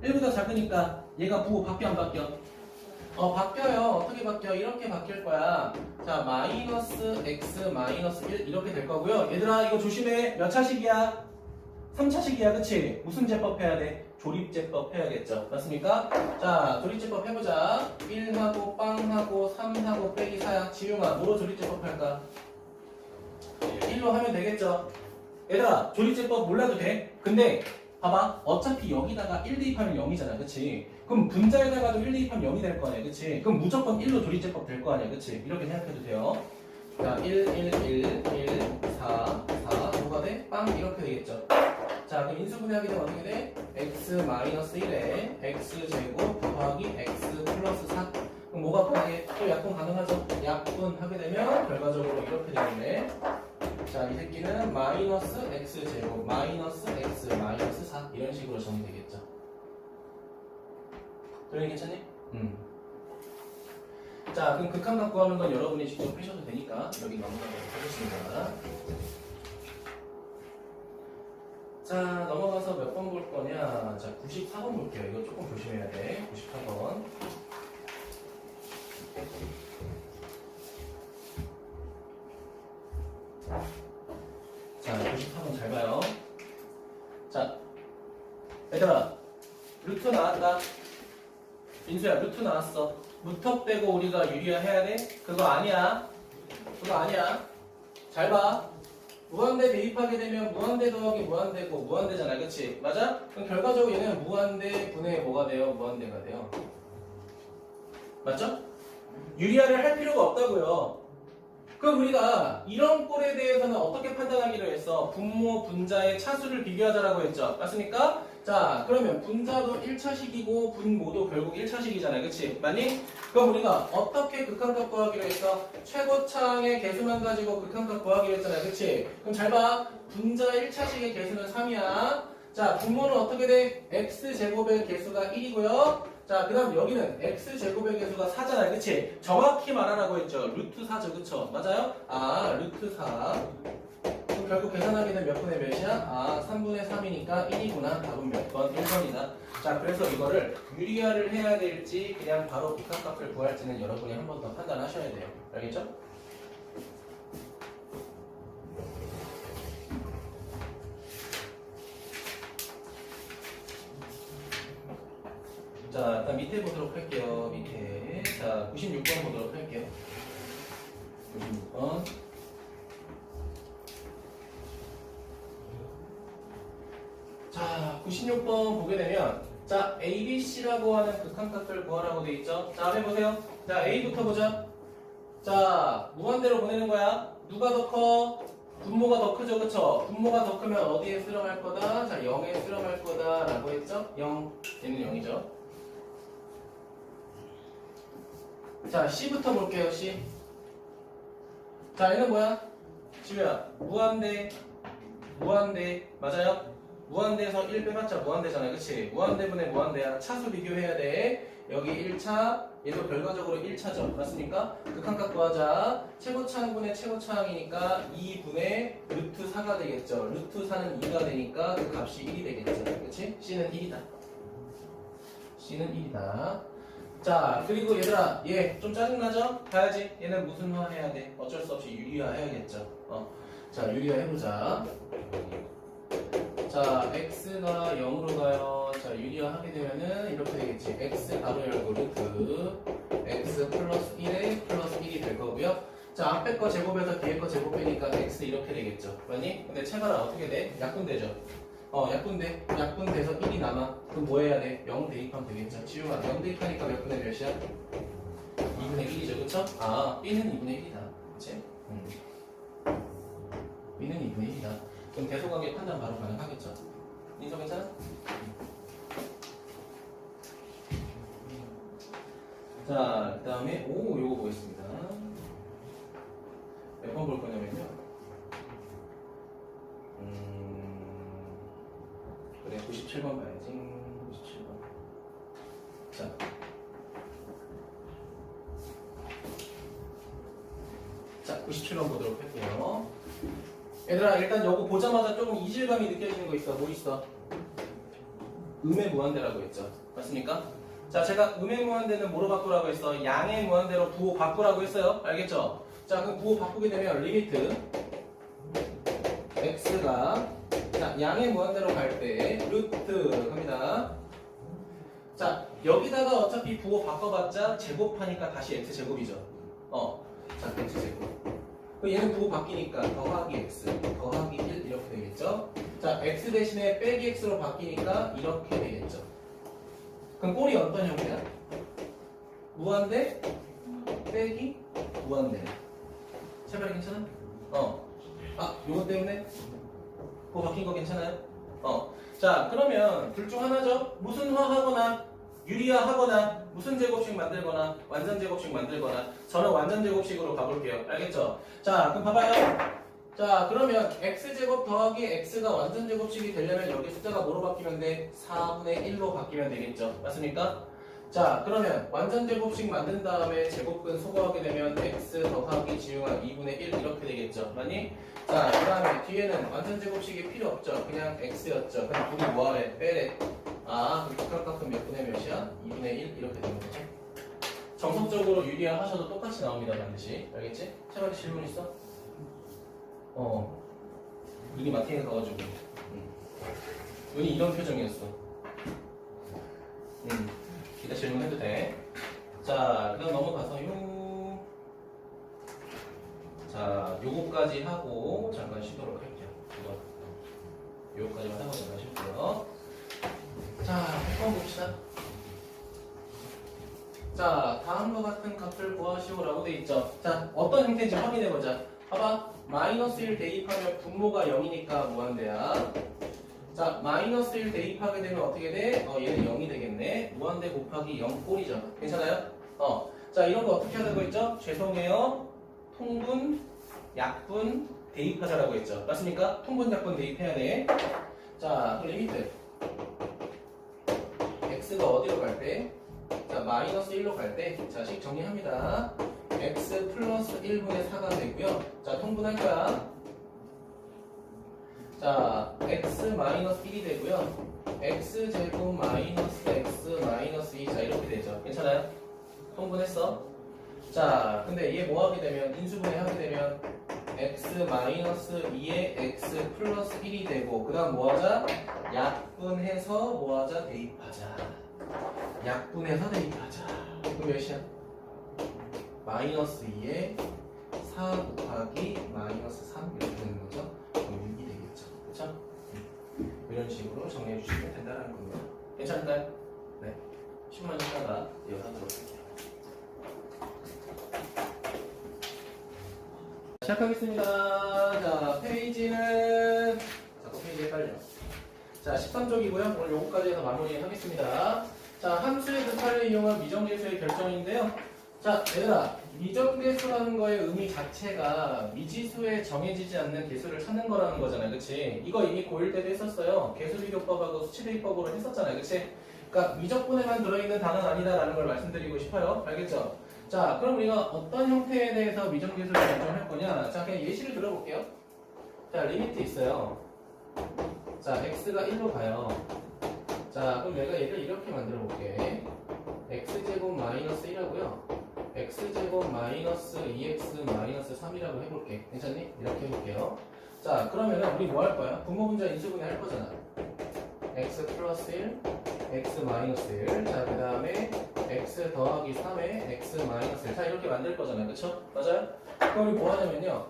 1보다 작으니까 얘가 부호 바뀌어 안 바뀌어? 바뀌어요. 어떻게 바뀌어? 이렇게 바뀔 거야. 자, 마이너스 x 마이너스 1 이렇게 될 거고요. 얘들아 이거 조심해. 몇 차식이야? 3차식이야. 그치? 무슨 제법 해야 돼? 조립제법 해야겠죠. 맞습니까? 자, 조립제법 해보자. 1하고 빵하고 3하고 빼기 4야. 지용아, 뭐로 조립제법 할까? 1로 하면 되겠죠. 얘들아, 조립제법 몰라도 돼. 근데 봐봐. 어차피 여기다가 1 대입하면 0이잖아. 그치? 그럼 분자에다가도 1 대입하면 0이 될 거 아니야. 그치? 그럼 무조건 1로 조립제법 될 거 아니야. 그치? 이렇게 생각해도 돼요. 자, 1, 1, 1, 1, 4, 4. 뭐가 돼? 빵 이렇게 되겠죠. 자, 그럼 인수분해하게 되면 어떻게 돼? x-1에 x제곱 더하기 x 플러스 4. 그럼 뭐가 가능해? 또 약분 가능하죠? 약분하게 되면 결과적으로 이렇게 되겠네. 자, 이 새끼는 마이너스 x제곱 마이너스 x 마이너스 4 이런 식으로 정리되겠죠. 그러니 괜찮니? 자, 그럼 극한값 구하는 건 여러분이 직접 푸셔도 되니까 여기 넘어가도록 하겠습니다. 자, 넘어가서 몇 번 볼 거냐? 자, 94번 볼게요. 이거 조금 조심해야 돼. 94번. 자, 94번 잘 봐요. 자, 얘들아, 루트 나왔다. 민수야, 루트 나왔어. 무턱 빼고 우리가 유리화 해야 돼? 그거 아니야. 그거 아니야. 잘 봐. 무한대 대입하게 되면 무한대 더하기 무한대고 무한대잖아. 그치? 맞아? 그럼 결과적으로 얘는 무한대 분의 뭐가 돼요? 무한대가 돼요. 맞죠? 유리화를 할 필요가 없다고요. 그럼 우리가 이런 꼴에 대해서는 어떻게 판단하기로 했어? 분모, 분자의 차수를 비교하자라고 했죠. 맞습니까? 자, 그러면 분자도 1차식이고 분모도 결국 1차식이잖아요. 그치? 맞니? 그럼 우리가 어떻게 극한값 구하기로 했어? 최고차항의 개수만 가지고 극한값 구하기로 했잖아요. 그치? 그럼 잘 봐. 분자 1차식의 개수는 3이야. 자, 분모는 어떻게 돼? x제곱의 개수가 1이고요. 자, 그 다음 여기는 x제곱의 개수가 4잖아요. 그치? 정확히 말하라고 했죠. 루트 4죠. 그쵸? 맞아요? 루트 4. 그럼 결국 계산하게 되면 몇 분의 몇이야? 3분의 3이니까 1이구나. 답은 몇 번? 1번이다. 자, 그래서 이거를 유리화를 해야 될지 그냥 바로 극한값을 구할지는 여러분이 한 번 더 판단하셔야 돼요. 알겠죠? 자, 일단 밑에 보도록 할게요. 밑에. 자, 96번 보도록 할게요. 96번. 96번 보게 되면 자 ABC라고 하는 극한값들 구하라고 돼 있죠. 자 해보세요. 자 A부터 보자. 자 무한대로 보내는 거야. 누가 더 커? 분모가 더 크죠, 그쵸? 분모가 더 크면 어디에 수렴할 거다? 자 0에 수렴할 거다 라고 했죠? 0 얘는 0이죠. 자 C부터 볼게요. C. 자 얘는 뭐야? 지우야 무한대 맞아요? 무한대에서 1 빼봤자 무한대잖아요, 그치? 무한대분의 무한대야. 차수 비교해야 돼. 여기 1차, 얘도 결과적으로 1차죠. 맞습니까? 극한값 구하자. 최고차항분의 최고차항이니까 2분의 루트 4가 되겠죠. 루트 4는 2가 되니까 그 값이 1이 되겠죠. 그치? C는 1이다. C는 1이다. 자, 그리고 얘들아, 얘 좀 짜증나죠? 봐야지. 얘는 무슨화 해야 돼? 어쩔 수 없이 유리화 해야겠죠. 자, 유리화 해보자. 자, x가 0으로 가요. 자, 유리화 하게 되면은 이렇게 되겠지. x 가로 열고 루트 x 플러스 1에 플러스 1이 될 거고요. 자, 앞에 거 제곱에서 뒤에 거 제곱 빼니까 x 이렇게 되겠죠. 맞니? 근데 채가라 어떻게 돼? 약분되죠. 약분돼. 약분돼서 1이 남아. 그럼 뭐 해야 돼? 0 대입하면 되겠죠. 지우가 0 대입하니까 몇 분의 몇이야? 2분의 1이죠. 그쵸? 아, b는 2분의 1이다. 그치? b는 2분의 1이다. 그럼 대소관계 판단 바로 가능하겠죠? 인정 괜찮아? 자, 그 다음에 요거 보겠습니다. 몇 번 볼 거냐면요. 그래, 97번 봐야지. 97번. 자, 97번 보도록 할게요. 얘들아, 일단 요거 보자마자 조금 이질감이 느껴지는 거 있어. 뭐 있어? 음의 무한대라고 했죠. 맞습니까? 자, 제가 음의 무한대는 뭐로 바꾸라고 했어? 양의 무한대로 부호 바꾸라고 했어요. 알겠죠? 자, 그럼 부호 바꾸게 되면 리미트 x가 자, 양의 무한대로 갈 때 루트 합니다. 자, 여기다가 어차피 부호 바꿔봤자 제곱하니까 다시 x제곱이죠. 자, x제곱. 얘는 부호 바뀌니까 더하기 x, 더하기 1 이렇게 되겠죠. 자, x 대신에 빼기 x로 바뀌니까 이렇게 되겠죠. 그럼 꼴이 어떤 형태야? 무한대 빼기 무한대. 차별이 괜찮아? 요거 때문에 부호 바뀐 거 괜찮아요? 자, 그러면 둘 중 하나죠. 무슨화 하거나 유리화 하거나 무슨 제곱식 만들거나 완전 제곱식 만들거나 저는 완전 제곱식으로 가볼게요. 알겠죠? 자, 그럼 봐봐요. 자, 그러면 x제곱 더하기 x가 완전 제곱식이 되려면 여기 숫자가 뭐로 바뀌면 돼? 4분의 1로 바뀌면 되겠죠. 맞습니까? 자, 그러면 완전 제곱식 만든 다음에 제곱근 소거하게 되면 x 더하기 지우가 2분의 1 이렇게 되겠죠. 맞니? 자, 그 다음에 뒤에는 완전 제곱식이 필요 없죠. 그냥 x였죠. 그럼 우리 뭐하래? 빼래. 그럼 극한값은 몇 분의 몇이야? 2분의 1 이렇게 되는 거죠. 정석적으로 유리화 하셔도 똑같이 나옵니다. 반드시. 알겠지? 차라리 질문 있어? 눈이 마틴에 가가지고 눈이 이런 표정이었어. 이따 질문해도 돼. 자, 그다음 넘어가서요. 자, 요거까지 하고 잠깐 쉬도록 할게요. 요거까지만 하고 잠깐 쉴게요. 자, 한번 봅시다. 자, 다음과 같은 값을 구하시오라고 돼 있죠. 자, 어떤 형태인지 확인해보자. 봐봐. 마이너스 1 대입하면 분모가 0이니까 무한대야. 자, 마이너스 1 대입하게 되면 어떻게 돼? 얘는 0이 되겠네. 무한대 곱하기 0 꼴이죠. 괜찮아요? 자, 이런 거 어떻게 하자고 했죠? 죄송해요. 통분, 약분, 대입하자라고 했죠. 맞습니까? 통분, 약분 대입해야 돼. 자, 그럼 리미트. x가 어디로 갈 때? 자, 마이너스 1로 갈 때. 자, 식 정리합니다. x 플러스 1분의 4가 되고요. 자, 통분할 거야. 자, x 마이너스 1이 되고요. x 제곱 마이너스 x 마이너스 2. 자, 이렇게 되죠. 괜찮아요? 통분했어. 자, 근데 얘 뭐 하게 되면 인수분해 하게 되면 x 마이너스 2에 x 플러스 1이 되고 그 다음 뭐 하자? 약분해서 뭐 하자? 대입하자. 약분해서 대입하자. 그럼 몇이야? 마이너스 2에 4 곱하기 마이너스 3 이렇게 되는 거죠. 그럼 6이 되겠죠. 그렇죠? 이런 식으로 정리해 주시면 된다는 겁니다. 괜찮을까요? 네. 10만 이따가 이어가도록 할게요. 시작하겠습니다. 자, 페이지는 자꾸 페이지 헷갈려. 자, 13쪽이고요. 오늘 요거까지 해서 마무리하겠습니다. 자, 함수의 극한을 이용한 미정계수의 결정인데요. 자, 얘들아, 미정계수라는 거의 의미 자체가 미지수에 정해지지 않는 개수를 찾는 거라는 거잖아요. 그치? 이거 이미 고1 때도 했었어요. 개수비교법하고 수치대입법으로 했었잖아요. 그치? 그러니까 미적분에만 들어있는 단어는 아니다라는 걸 말씀드리고 싶어요. 알겠죠? 자, 그럼 우리가 어떤 형태에 대해서 미정계수를 결정할 거냐? 자, 그냥 예시를 들어볼게요. 자, 리미트 있어요. 자, x가 1로 가요. 자, 그럼 내가 얘를 이렇게 만들어 볼게. x제곱 마이너스 1하고요. x제곱 마이너스 2x 마이너스 3이라고 해볼게. 괜찮니? 이렇게 해볼게요. 자, 그러면은 우리 뭐 할 거야? 분모 분자 인수분해 할 거잖아. x 플러스 1, x 마이너스 1. 자, 그 다음에 x 더하기 3에 x 마이너스 1. 자, 이렇게 만들 거잖아요. 그쵸? 맞아요? 그럼 우리 뭐 하냐면요.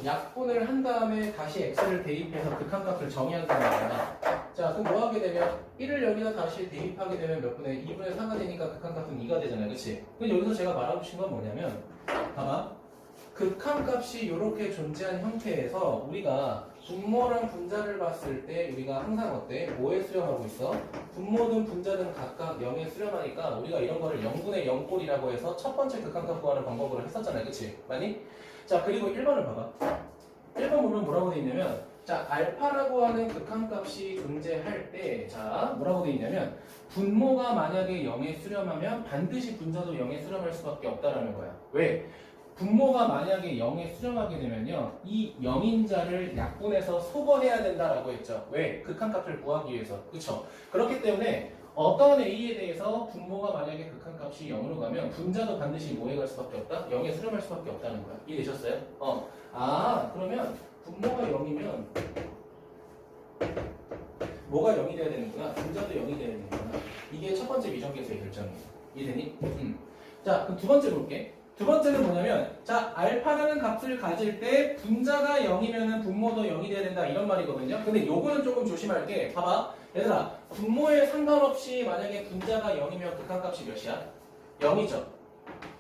약분을 한 다음에 다시 x를 대입해서 극한값을 정의한단 말이야. 자, 그럼 뭐 하게 되면 1을 여기다 다시 대입하게 되면 몇 분의 2분의 4가 되니까 극한값은 2가 되잖아요. 그치? 근데 여기서 제가 말하고 싶은 건 뭐냐면 봐봐. 극한값이 이렇게 존재한 형태에서 우리가 분모랑 분자를 봤을 때 우리가 항상 어때? 뭐에 수렴하고 있어? 분모든 분자든 각각 0에 수렴하니까 우리가 이런 거를 0분의 0꼴이라고 해서 첫 번째 극한값 구하는 방법으로 했었잖아요. 그치? 맞니? 자, 그리고 1번을 봐봐. 1번 보면 뭐라고 돼 있냐면 자, 알파라고 하는 극한값이 존재할 때 자, 뭐라고 돼 있냐면 분모가 만약에 0에 수렴하면 반드시 분자도 0에 수렴할 수밖에 없다라는 거야. 왜? 분모가 만약에 0에 수렴하게 되면요. 이 0인자를 약분해서 소거해야 된다라고 했죠. 왜? 극한값을 구하기 위해서. 그쵸? 그렇기 때문에 어떤 A에 대해서 분모가 만약에 극한값이 0으로 가면 분자도 반드시 뭐에 갈 수밖에 없다? 0에 수렴할 수밖에 없다는 거야. 이해되셨어요? 그러면 분모가 0이면 뭐가 0이 돼야 되는구나. 분자도 0이 돼야 되는구나. 이게 첫 번째 미정계수의 결정이에요. 이해되니? 자, 그럼 두 번째 볼게. 두 번째는 뭐냐면 자, 알파라는 값을 가질 때 분자가 0이면 분모도 0이 돼야 된다 이런 말이거든요. 근데 요거는 조금 조심할 게 봐봐. 얘들아, 분모에 상관없이 만약에 분자가 0이면 극한값이 몇이야? 0이죠.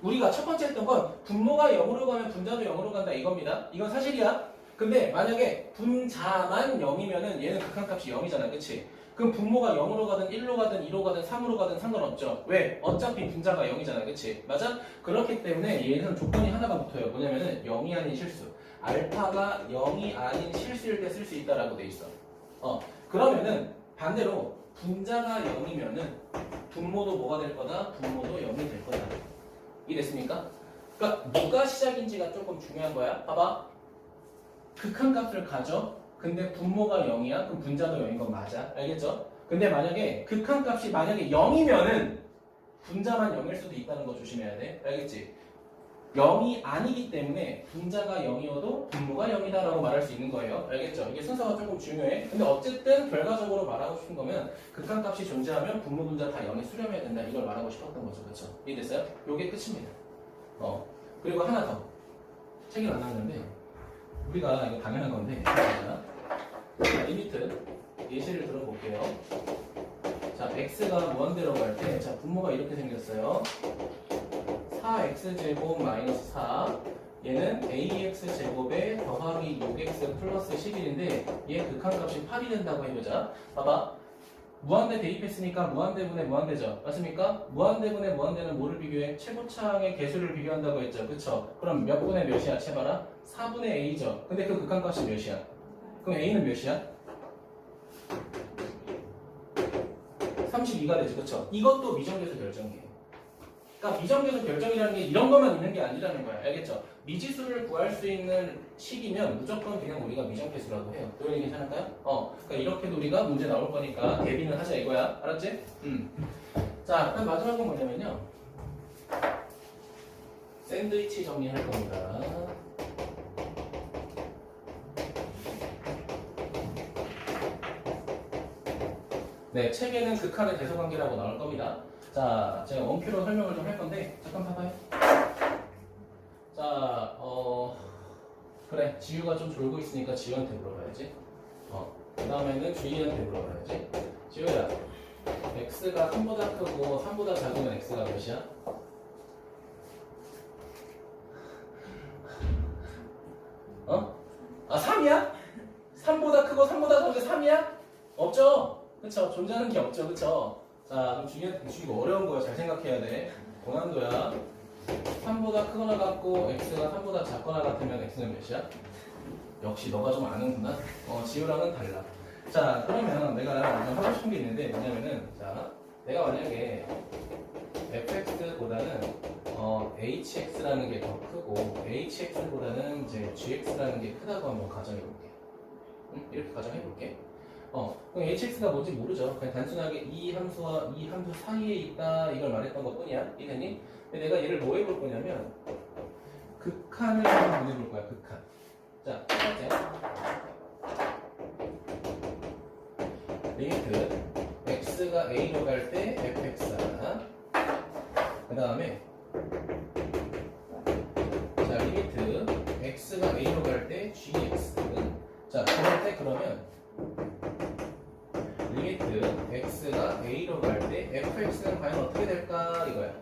우리가 첫 번째 했던 건 분모가 0으로 가면 분자도 0으로 간다 이겁니다. 이건 사실이야. 근데 만약에 분자만 0이면은 얘는 극한값이 0이잖아. 그치? 그럼 분모가 0으로 가든 1로 가든 2로 가든 3으로 가든 상관없죠. 왜? 어차피 분자가 0이잖아. 그치? 맞아? 그렇기 때문에 얘는 조건이 하나가 붙어요. 뭐냐면은 0이 아닌 실수. 알파가 0이 아닌 실수일 때 쓸 수 있다라고 돼 있어. 그러면은 반대로 분자가 0이면은 분모도 뭐가 될 거다? 분모도 0이 될 거다. 이해됐습니까? 그러니까 뭐가 시작인지가 조금 중요한 거야. 봐봐. 극한값을 가져. 근데 분모가 0이야? 그럼 분자도 0인 건 맞아. 알겠죠? 근데 만약에 극한값이 만약에 0이면은 분자만 0일 수도 있다는 거 조심해야 돼. 알겠지? 0이 아니기 때문에 분자가 0이어도 분모가 0이다 라고 말할 수 있는 거예요. 알겠죠? 이게 순서가 조금 중요해. 근데 어쨌든 결과적으로 말하고 싶은 거면 극한값이 존재하면 분모 분자 다 0에 수렴해야 된다. 이걸 말하고 싶었던 거죠. 그렇죠? 이해됐어요? 요게 끝입니다. 그리고 하나 더. 책이 안 나왔는데 우리가 이거 당연한 건데 자, 리미트 예시를 들어볼게요. 자, x가 무한대로 갈 때 자, 분모가 이렇게 생겼어요. 4x제곱 마이너스 4 얘는 ax제곱에 더하기 6x 플러스 11인데 얘 극한값이 8이 된다고 해보자. 봐봐. 무한대 대입했으니까 무한대분의 무한대죠. 맞습니까? 무한대분의 무한대는 뭐를 비교해? 최고차항의 개수를 비교한다고 했죠. 그쵸? 그럼 몇 분의 몇이야? 채봐라. 4분의 a죠. 근데 그 극한값이 몇이야? 그럼 a는 몇이야? 32가 되죠. 그쵸? 이것도 미정계수 결정이에요. 그러니까 미정계수 결정이라는 게 이런 것만 있는 게 아니라는 거야. 알겠죠? 미지수를 구할 수 있는 식이면 무조건 그냥 우리가 미정계수라고 해요. 도현이 괜찮을까요? 그러니까 이렇게도 우리가 문제 나올 거니까 대비는 하자 이거야. 알았지? 자, 그럼 마지막은 뭐냐면요. 샌드위치 정리할 겁니다. 네, 책에는 극한의 대소관계라고 나올 겁니다. 자, 제가 원큐로 설명을 좀 할 건데 잠깐 봐봐요. 자, 그래, 지유가 좀 졸고 있으니까 지유한테 물어봐야지. 그 다음에는 주인한테 물어봐야지. 지우야, x가 3보다 크고 3보다 작으면 x가 몇이야? 어? 아 3이야? 3보다 크고 3보다 작은 게 3이야? 없죠? 그쵸? 존재하는 게 없죠. 그쵸? 자 그럼 주기가 어려운 거야. 잘 생각해야 돼. 고난도야. 3보다 크거나 같고 x가 3보다 작거나 같으면 x는 몇이야? 역시 너가 좀 아는구나. 지우랑은 달라. 자 그러면 내가 좀 하고 싶은 게 있는데 뭐냐면은 자 내가 만약에 fx보다는 hx라는 게 더 크고 hx보다는 이제 gx라는 게 크다고 한번 가정해 볼게. 응? 이렇게 가정해 볼게. 그럼 hx가 뭔지 모르죠. 그냥 단순하게 이 함수와 이 함수 사이에 있다 이걸 말했던 것 뿐이야. 이해됐니? 근데 내가 얘를 뭐 해볼 거냐면 극한을 한번 보내볼 거야. 극한. 자, 첫 번째 리미트 x가 a로 갈 때 fx 하나. 그 다음에 자 리미트 x가 a로 갈 때 gx. 자 그럴 때 그러면 리미트 x가 a로 갈 때 fx는 과연 어떻게 될까 이거야.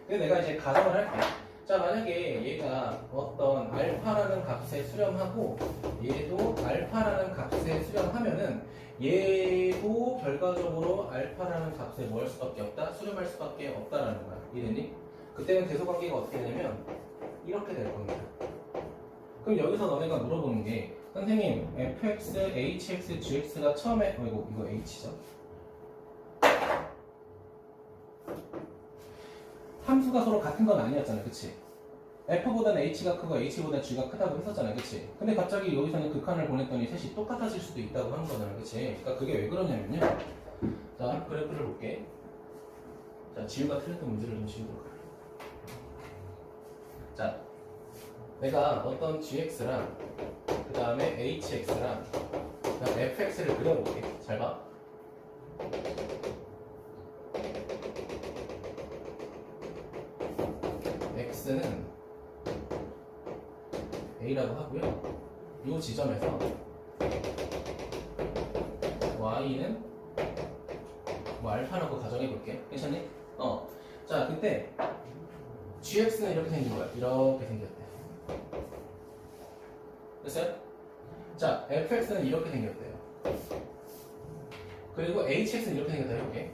근데 내가 이제 가정을 할게. 자 만약에 얘가 어떤 알파라는 값에 수렴하고 얘도 알파라는 값에 수렴하면은 얘도 결과적으로 알파라는 값에 뭐 할 수밖에 없다? 수렴할 수밖에 없다라는 거야. 이해됐니? 그때는 대소관계가 어떻게 되냐면 이렇게 될 겁니다. 그럼 여기서 너네가 물어보는 게 선생님 fx, hx, gx가 처음에 이거 h죠? 함수가 서로 같은 건 아니었잖아, 그치? f보다는 h가 크고 h보다 g가 크다고 했었잖아, 그치? 근데 갑자기 여기서는 극한을 보냈더니 셋이 똑같아질 수도 있다고 하는 거잖아, 그치? 그러니까 그게 왜 그러냐면요. 자, 그래프를 볼게. 자, 지우가 틀렸던 문제를 좀 지우도록 할게. 자, 내가 어떤 gx랑 그 다음에 hx랑 그 다음에 fx를 그려볼게. 잘 봐. x는 a라고 하고요. 이 지점에서 y는 뭐 알파라고 가정해 볼게. 괜찮니? 자, 그때 gx는 이렇게 생긴 거야. 이렇게 생겼대. 됐어요? 자, fx는 이렇게 생겼대요. 그리고 hx는 이렇게 생겼다 해볼게.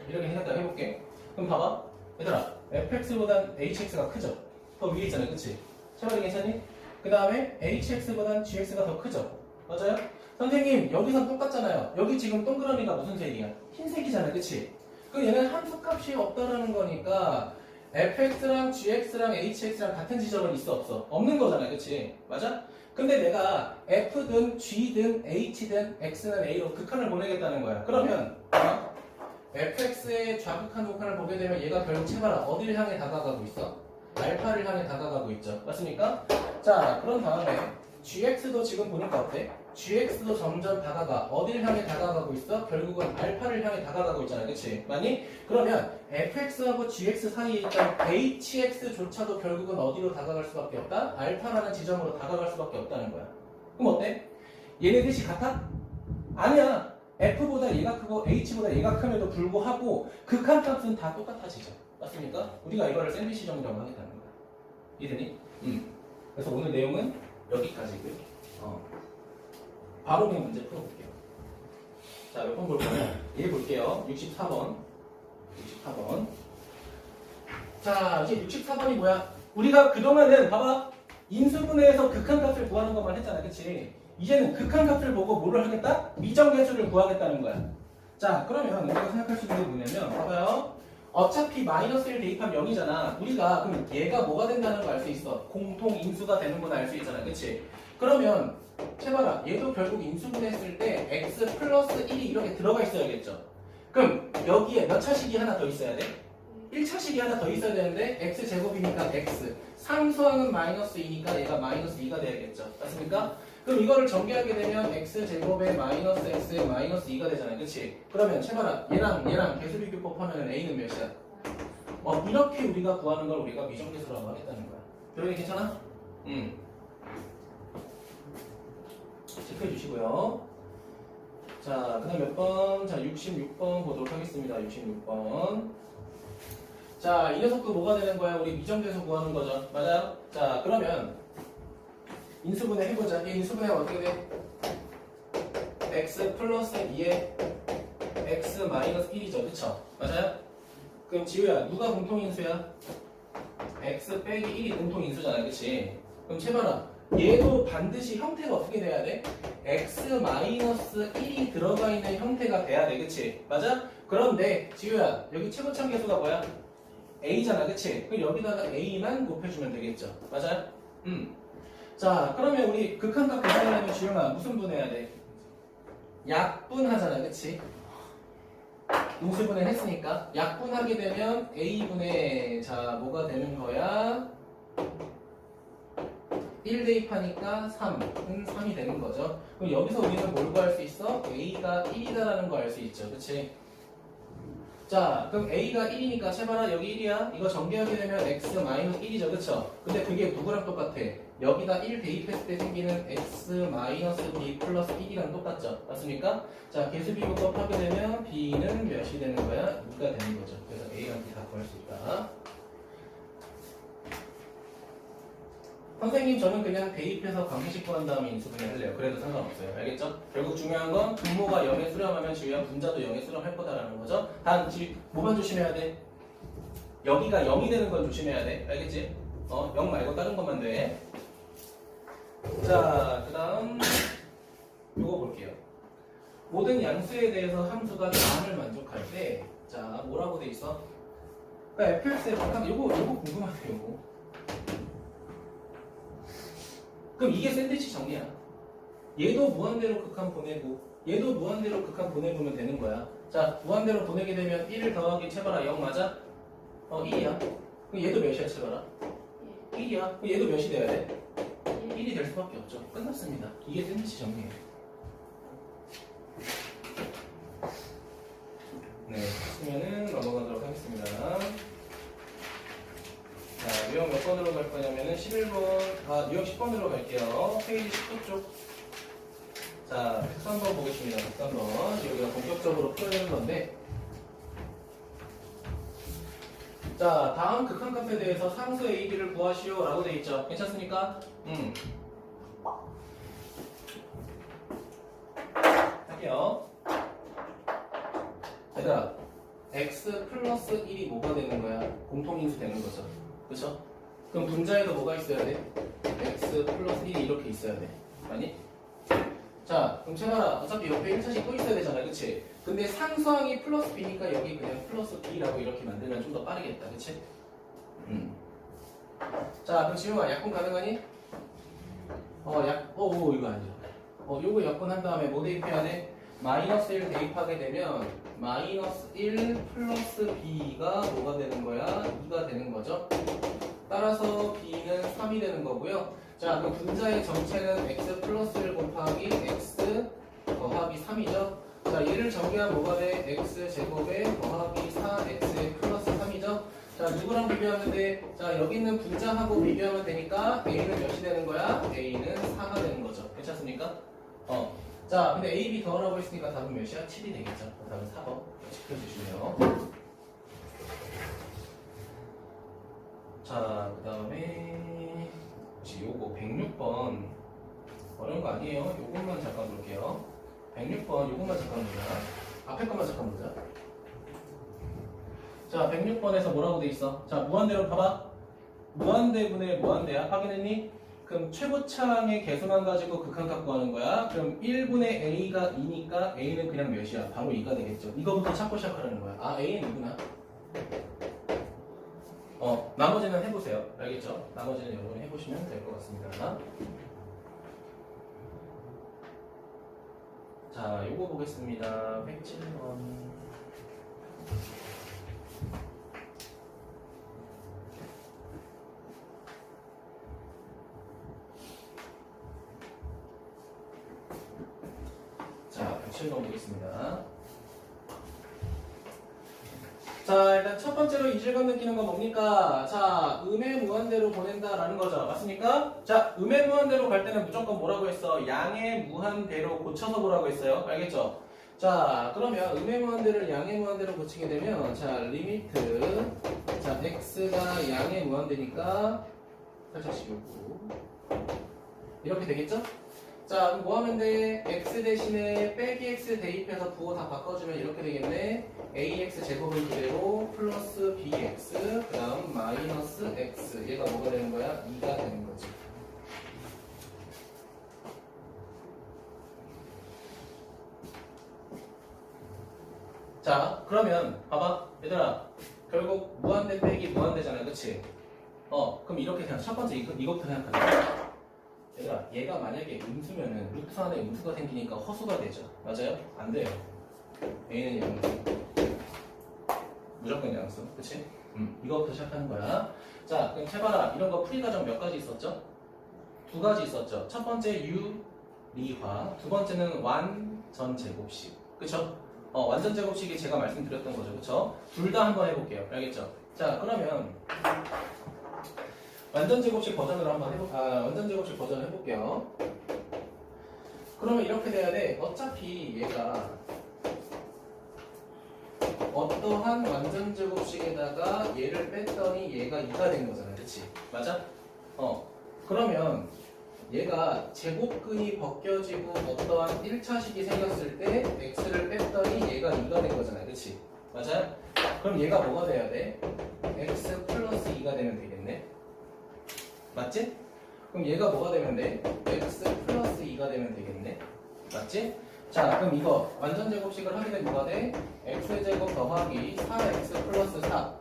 이렇게 생겼다 해볼게. 그럼 봐봐. 얘들아, fx보단 hx가 크죠? 더 위에 있잖아요. 그치? 채발이 괜찮니? 그 다음에 hx보단 gx가 더 크죠? 맞아요? 선생님, 여기선 똑같잖아요. 여기 지금 동그라미가 무슨 색이야? 흰색이잖아요. 그치? 그럼 얘는 함수값이 없다라는 거니까 fx랑 gx랑 hx랑 같은 지점은 있어 없어? 없는 거잖아요. 그치? 맞아? 근데 내가 f든 g든 h든 x는 a로 극한을 보내겠다는 거야. 그러면 fx의 좌극한 곡한을 보게 되면 얘가 결국 채봐라. 어디를 향해 다가가고 있어? 알파를 향해 다가가고 있죠. 맞습니까? 자, 그런 다음에 gx도 지금 보니까 어때? gx도 점점 다가가. 어디를 향해 다가가고 있어? 결국은 알파를 향해 다가가고 있잖아. 그치? 맞니? 그러면 fx하고 gx 사이에 있던 hx조차도 결국은 어디로 다가갈 수밖에 없다? 알파라는 지점으로 다가갈 수밖에 없다는 거야. 그럼 어때? 얘네 셋이 같아? 아니야. f보다 얘가 크고 h보다 얘가 큼에도 불구하고 극한값은 다 똑같아지죠. 맞습니까? 우리가 이거를 샌드위치 정리라고 하겠다는 거야. 이해되니? 그래서 오늘 내용은 여기까지고요. 바로 그냥 문제 풀어볼게요. 자, 몇 번 볼 거냐? 얘 볼게요. 64번. 64번. 자, 이제 64번이 뭐야? 우리가 그동안은 봐봐. 인수분해에서 극한값을 구하는 것만 했잖아. 그치? 이제는 극한값을 보고 뭐를 하겠다? 미정계수를 구하겠다는 거야. 자, 그러면 우리가 생각할 수 있는 게 뭐냐면 봐봐요. 어차피 마이너스를 대입하면 0이잖아. 우리가 그럼 얘가 뭐가 된다는 걸 알 수 있어. 공통 인수가 되는 건 알 수 있잖아. 그치? 그러면 해봐라. 얘도 결국 인수분해했을 때 x 플러스 1이 이렇게 들어가 있어야겠죠. 그럼 여기에 몇 차식이 하나 더 있어야 돼? 1차식이 하나 더 있어야 되는데 x제곱이니까 x 상수항은 마이너스 2니까 얘가 마이너스 2가 돼야겠죠. 맞습니까? 그럼 이거를 전개하게 되면 x제곱에 마이너스 x에 마이너스 2가 되잖아요. 그치? 그러면 채봐라. 얘랑 개수비교법 하면 a는 몇이야? 이렇게 우리가 구하는 걸 우리가 미정계수라고 하겠다는 거야. 그러니 괜찮아? 체크해주시고요. 자, 그 다음 몇 번? 자, 66번 보도록 하겠습니다. 66번. 자, 이 녀석도 뭐가 되는 거야? 우리 미정계에서 구하는 거죠. 맞아요? 자, 그러면 인수분해 해보자. 이 인수분해가 어떻게 돼? x 플러스 2에 x 마이너스 1이죠. 그쵸? 맞아요? 그럼 지우야, 누가 공통인수야? x 빼기 1이 공통인수잖아. 그치? 그럼 채봐라. 얘도 반드시 형태가 어떻게 돼야 돼? x 마이너스 1이 들어가 있는 형태가 돼야 돼. 그치? 맞아? 그런데 지우야, 여기 최고참 계수가 뭐야? a잖아. 그치? 그럼 여기다가 a만 곱해주면 되겠죠. 맞아요? 자, 그러면 우리 극한값 계산하려면 지우야 무슨 분해야 돼? 약분하잖아. 그치? 인수분해 했으니까 약분하게 되면 a분의 자 뭐가 되는 거야? 1 대입하니까 3은 3이 되는 거죠. 그럼 여기서 우리는 뭘 구할 수 있어? a가 1이다라는 거 알 수 있죠. 그치? 자, 그럼 a가 1이니까 채봐라. 여기 1이야. 이거 전개하게 되면 x 마이너스 1이죠. 그쵸? 근데 그게 누구랑 똑같아? 여기다 1 대입했을 때 생기는 x 마이너스 b 플러스 1이랑 똑같죠. 맞습니까? 자, 계수비교법 하게 되면 b는 몇이 되는 거야? 2가 되는 거죠. 그래서 a랑 b 다 구할 수 있다. 선생님, 저는 그냥 대입해서 관계식 구한 다음에 인수분해 할래요. 그래도 상관없어요. 알겠죠? 결국 중요한 건 분모가 0에 수렴하면 주의한 분자도 0에 수렴할 거다라는 거죠. 단, 뭐만 조심해야 돼? 여기가 0이 되는 건 조심해야 돼. 알겠지? 0 말고 다른 것만 돼. 자, 그 다음 요거 볼게요. 모든 양수에 대해서 함수가 다함을 만족할 때, 자, 뭐라고 돼 있어? 그러니까 fx의 극한, 요거 궁금하네요. 요거. 그럼 이게 샌드위치 정리야. 얘도 무한대로 극한 보내고 얘도 무한대로 극한 보내보면 되는 거야. 자, 무한대로 보내게 되면 1 더하기 채봐라 0 맞아? 1이야. 그럼 얘도 몇이야 채봐라? 1이야. 그럼 얘도 몇이 돼야 돼? 1이 될 수밖에 없죠. 끝났습니다. 이게 샌드위치 정리예요. 네, 그러면은 넘어가도록 하겠습니다. 자, 유형 몇 번으로 갈 거냐면은 11번, 유형 10번으로 갈게요. 페이지 19쪽. 자, 103번 보겠습니다. 103번. 여기가 본격적으로 풀어내는 건데. 자, 다음 극한값에 대해서 상수 AB를 구하시오. 라고 되어 있죠. 괜찮습니까? 할게요. 얘들아, x 플러스 1이 뭐가 되는 거야? 공통인수 되는 거죠. 그쵸? 그럼 분자에도 뭐가 있어야 돼? x 플러스 1이 이렇게 있어야 돼. 아니? 자, 그럼 채널아, 어차피 옆에 1차식 또 있어야 되잖아. 그치? 근데 상수항이 플러스 b니까 여기 그냥 플러스 b라고 이렇게 만들면 좀 더 빠르겠다. 그치? 자, 그럼 지용아, 약분 가능하니? 이거 아니죠. 요거 약분한 다음에 뭐 대입해야 돼? 마이너스 1 대입하게 되면 마이너스 1 플러스 b가 뭐가 되는 거야? 2가 되는 거죠. 따라서 b는 3이 되는 거고요. 자, 그럼 분자의 정체는 x 플러스 1 곱하기 x 더하기 3이죠. 자, 얘를 정리하면 뭐가 돼? x 제곱에 더하기 4x 플러스 3이죠. 자, 누구랑 비교하면 돼? 자, 여기 있는 분자하고 비교하면 되니까 a는 몇이 되는 거야? a는 4가 되는 거죠. 괜찮습니까? 자, 근데 a, b 더하라고 했으니까 답은 몇이야? 7이 되겠죠. 답은 4번. 지켜주시고요. 자, 그 다음에 혹시 요거 106번 어려운 거 아니에요? 요것만 잠깐 볼게요. 106번 요것만 잠깐 보자. 앞에 것만 잠깐 보자. 자, 106번에서 뭐라고 돼 있어? 자, 무한대로 봐봐. 무한대분의 무한대야. 확인했니? 그럼 최고차항의 개수만 가지고 극한값 구하는 거야. 그럼 1분의 a가 2니까 a는 그냥 몇이야? 바로 2가 되겠죠. 이거부터 찾고 시작하는 거야. 아, a는 2구나. 나머지는 해보세요. 알겠죠? 나머지는 여러분이 해보시면 될 것 같습니다. 자, 요거 보겠습니다. 107번. 자, 107번 보겠습니다. 자, 일단 첫 번째로 이질감 느끼는 건 뭡니까? 자, 음의 무한대로 보낸다라는 거죠. 맞습니까? 자, 음의 무한대로 갈 때는 무조건 뭐라고 했어? 양의 무한대로 고쳐서 보라고 했어요. 알겠죠? 자, 그러면 음의 무한대를 양의 무한대로 고치게 되면, 자, 리미트, 자, x가 양의 무한대니까, 살짝 지우고, 이렇게 되겠죠? 자, 그럼 뭐 하면 돼? x 대신에 빼기 x 대입해서 부호 다 바꿔주면 이렇게 되겠네. ax 제곱은 그대로 플러스 bx 그 다음 마이너스 x 얘가 뭐가 되는 거야? 2가 되는 거지. 자, 그러면 봐봐 얘들아, 결국 무한대 빼기 무한대잖아, 그치? 그럼 이렇게 그냥 첫 번째 이것부터 생각하자. 얘들아, 얘가 만약에 음수면은 루트 안에 음수가 생기니까 허수가 되죠. 맞아요? 안 돼요. A는 양수. 무조건 양수. 그치? 이거부터 시작하는 거야. 자, 그럼 해봐라. 이런 거 풀이 과정 몇 가지 있었죠? 2가지 있었죠. 첫 번째 유리화, 두 번째는 완전 제곱식. 그쵸? 완전 제곱식이 제가 말씀드렸던 거죠. 그쵸? 둘 다 한번 해볼게요. 알겠죠? 자, 그러면 완전 제곱식 버전으로 한번 완전 제곱식 버전을 해볼게요. 그러면 이렇게 돼야 돼. 어차피 얘가 어떠한 완전 제곱식에다가 얘를 뺐더니 얘가 2가 된 거잖아. 그치? 맞아? 그러면 얘가 제곱근이 벗겨지고 어떠한 1차식이 생겼을 때 x를 뺐더니 얘가 2가 된 거잖아. 그치? 맞아요? 그럼 얘가 뭐가 돼야 돼? x 플러스 2가 되면 되겠네. 맞지? 그럼 얘가 뭐가 되면 돼? x 플러스 2가 되면 되겠네. 맞지? 자, 그럼 이거 완전 제곱식을 하게 되면 뭐가 돼? x제곱 더하기 4x 플러스 4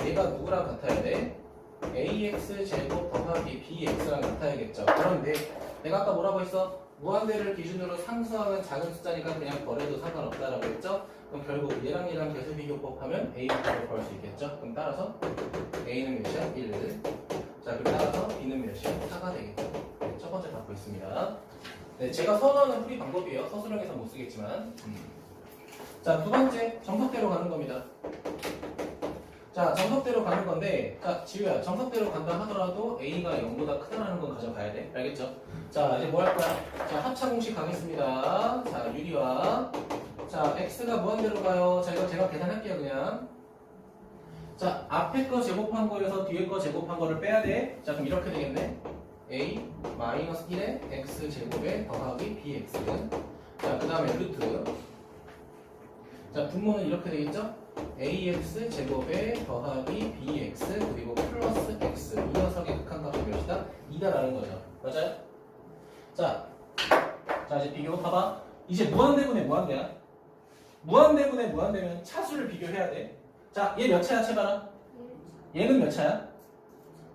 얘가 누구랑 같아야 돼? ax제곱 더하기 bx랑 같아야겠죠. 그런데 내가 아까 뭐라고 했어? 무한대를 기준으로 상수하는 작은 숫자니까 그냥 버려도 상관없다라고 했죠? 그럼 결국 얘랑 계수 비교법 하면 a부터 구할 수 있겠죠? 그럼 따라서 a는 몇이야? 1. 자, 그럼 따라서 b는 몇이야? 4가 되겠죠. 네, 첫 번째 받고 있습니다. 네, 제가 선호하는 풀이 방법이에요. 서술형에서 못 쓰겠지만. 자, 두 번째 정석대로 가는 겁니다. 자, 정석대로 가는 건데, 자, 지우야, 정석대로 간다 하더라도 a가 0보다 크다라는 건 가져가야 돼. 알겠죠? 자, 이제 뭐 할 거야? 자, 합차 공식 가겠습니다. 자, 유리화. 자, x가 무한대로 가요. 자, 이거 제가 계산할게요, 그냥. 자, 앞에 거 제곱한 거에서 뒤에 거 제곱한 거를 빼야 돼. 자, 그럼 이렇게 되겠네. a 마이너스 1에 x 제곱에 더하기 bx. 자, 그 다음에 루트. 자, 분모는 이렇게 되겠죠? ax 제곱에 더하기 bx 그리고 플러스 x. 이 녀석의 극한값이 몇이다? 2다라는 거죠. 맞아요? 자, 이제 비교 봐봐. 이제 무한대분의 무한대야. 무한대분의 무한대면 차수를 비교해야 돼. 자, 얘 몇 차야? 채봐라. 얘는 몇 차야?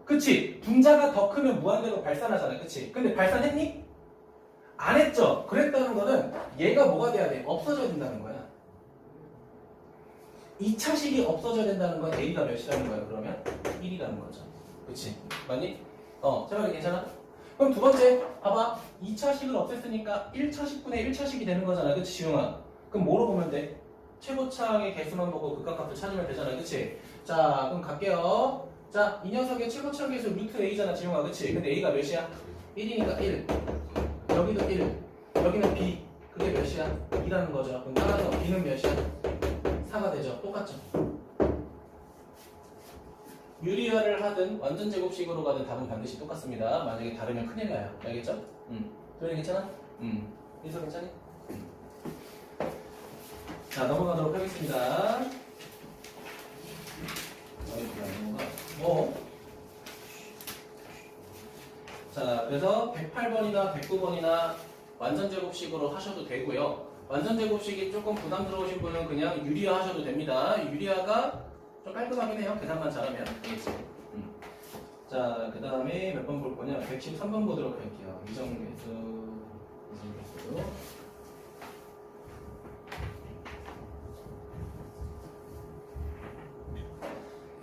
그치? 분자가 더 크면 무한대로 발산하잖아. 그치? 근데 발산했니? 안 했죠? 그랬다는 거는 얘가 뭐가 돼야 돼? 없어져야 된다는 거야. 2차식이 없어져야 된다는 건 a가 몇이라는 거야, 그러면? 1이라는 거죠. 그치? 맞니? 제발 괜찮아? 그럼 두 번째, 봐봐. 2차식을 없앴으니까 1차식분의 1차식이 되는 거잖아. 그치, 지웅아? 그럼 뭐로 보면 돼? 최고차항의 개수만 보고 극각값을 찾으면 되잖아. 그치? 자, 그럼 갈게요. 자, 이 녀석의 최고차항 개수 루트 a잖아, 지용아. 그치? 근데 a가 몇이야? 1이니까 1. 여기도 1. 여기는 b. 그게 몇이야? 2라는 거죠. 그럼 따라서 b는 몇이야? 4가 되죠. 똑같죠? 유리화를 하든 완전 제곱식으로 가든 답은 반드시 똑같습니다. 만약에 다르면 큰일 나요. 알겠죠? 도현이 괜찮아? 민서 괜찮니? 자, 넘어가도록 하겠습니다. 자, 그래서 108번이나 109번이나 완전 제곱식으로 하셔도 되고요. 완전 제곱식이 조금 부담스러우신 분은 그냥 유리화 하셔도 됩니다. 유리화가 좀 깔끔하긴 해요. 계산만 잘하면. 알겠죠? 자, 그 다음에 몇 번 볼 거냐? 113번 보도록 할게요. 이정배수.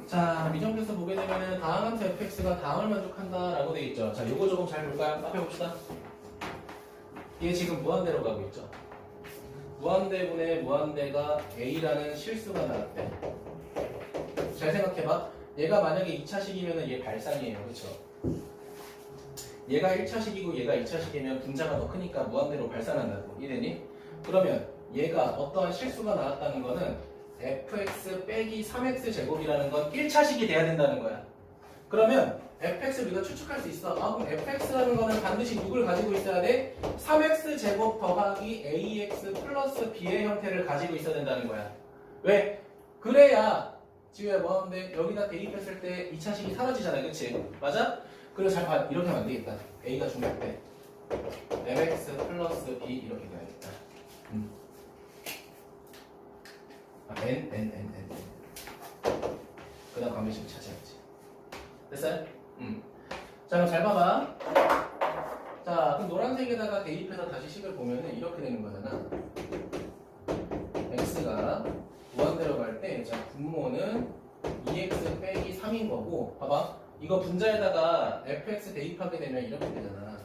자, 미정표에서 보게 되면은 다음 함수 fx가 다음을 만족한다 라고 되어 있죠. 자, 요거 조금 잘 볼까요? 앞에 봅시다. 얘 지금 무한대로 가고 있죠. 무한대분의 무한대가 a라는 실수가 나왔대. 잘 생각해봐. 얘가 만약에 2차식이면 얘 발상이에요. 그쵸? 얘가 1차식이고 얘가 2차식이면 분자가 더 크니까 무한대로 발산한다고. 이해되니? 그러면 얘가 어떠한 실수가 나왔다는 거는 fx 빼기 3x 제곱이라는 건 1차식이 돼야 된다는 거야. 그러면 fx 우리가 추측할 수 있어. 아, 그럼 fx라는 거는 반드시 누굴 가지고 있어야 돼? 3x 제곱 더하기 ax 플러스 b의 형태를 가지고 있어야 된다는 거야. 왜? 그래야 지우야 뭐하는데 여기다 대입했을 때 2차식이 사라지잖아요. 그치? 맞아? 그래서 잘 봐. 이렇게 하면 안 되겠다. a가 중요할 때 mx 플러스 b 이렇게 가야겠다. n. 그 다음 관계식을 찾아야지. 됐어요? 자, 그럼 잘 봐봐. 자, 그럼 노란색에다가 대입해서 다시 식을 보면은 이렇게 되는 거잖아. x가 무한대로 갈 때, 자, 분모는 2x 빼기 3인 거고, 봐봐. 이거 분자에다가 fx 대입하게 되면 이렇게 되잖아.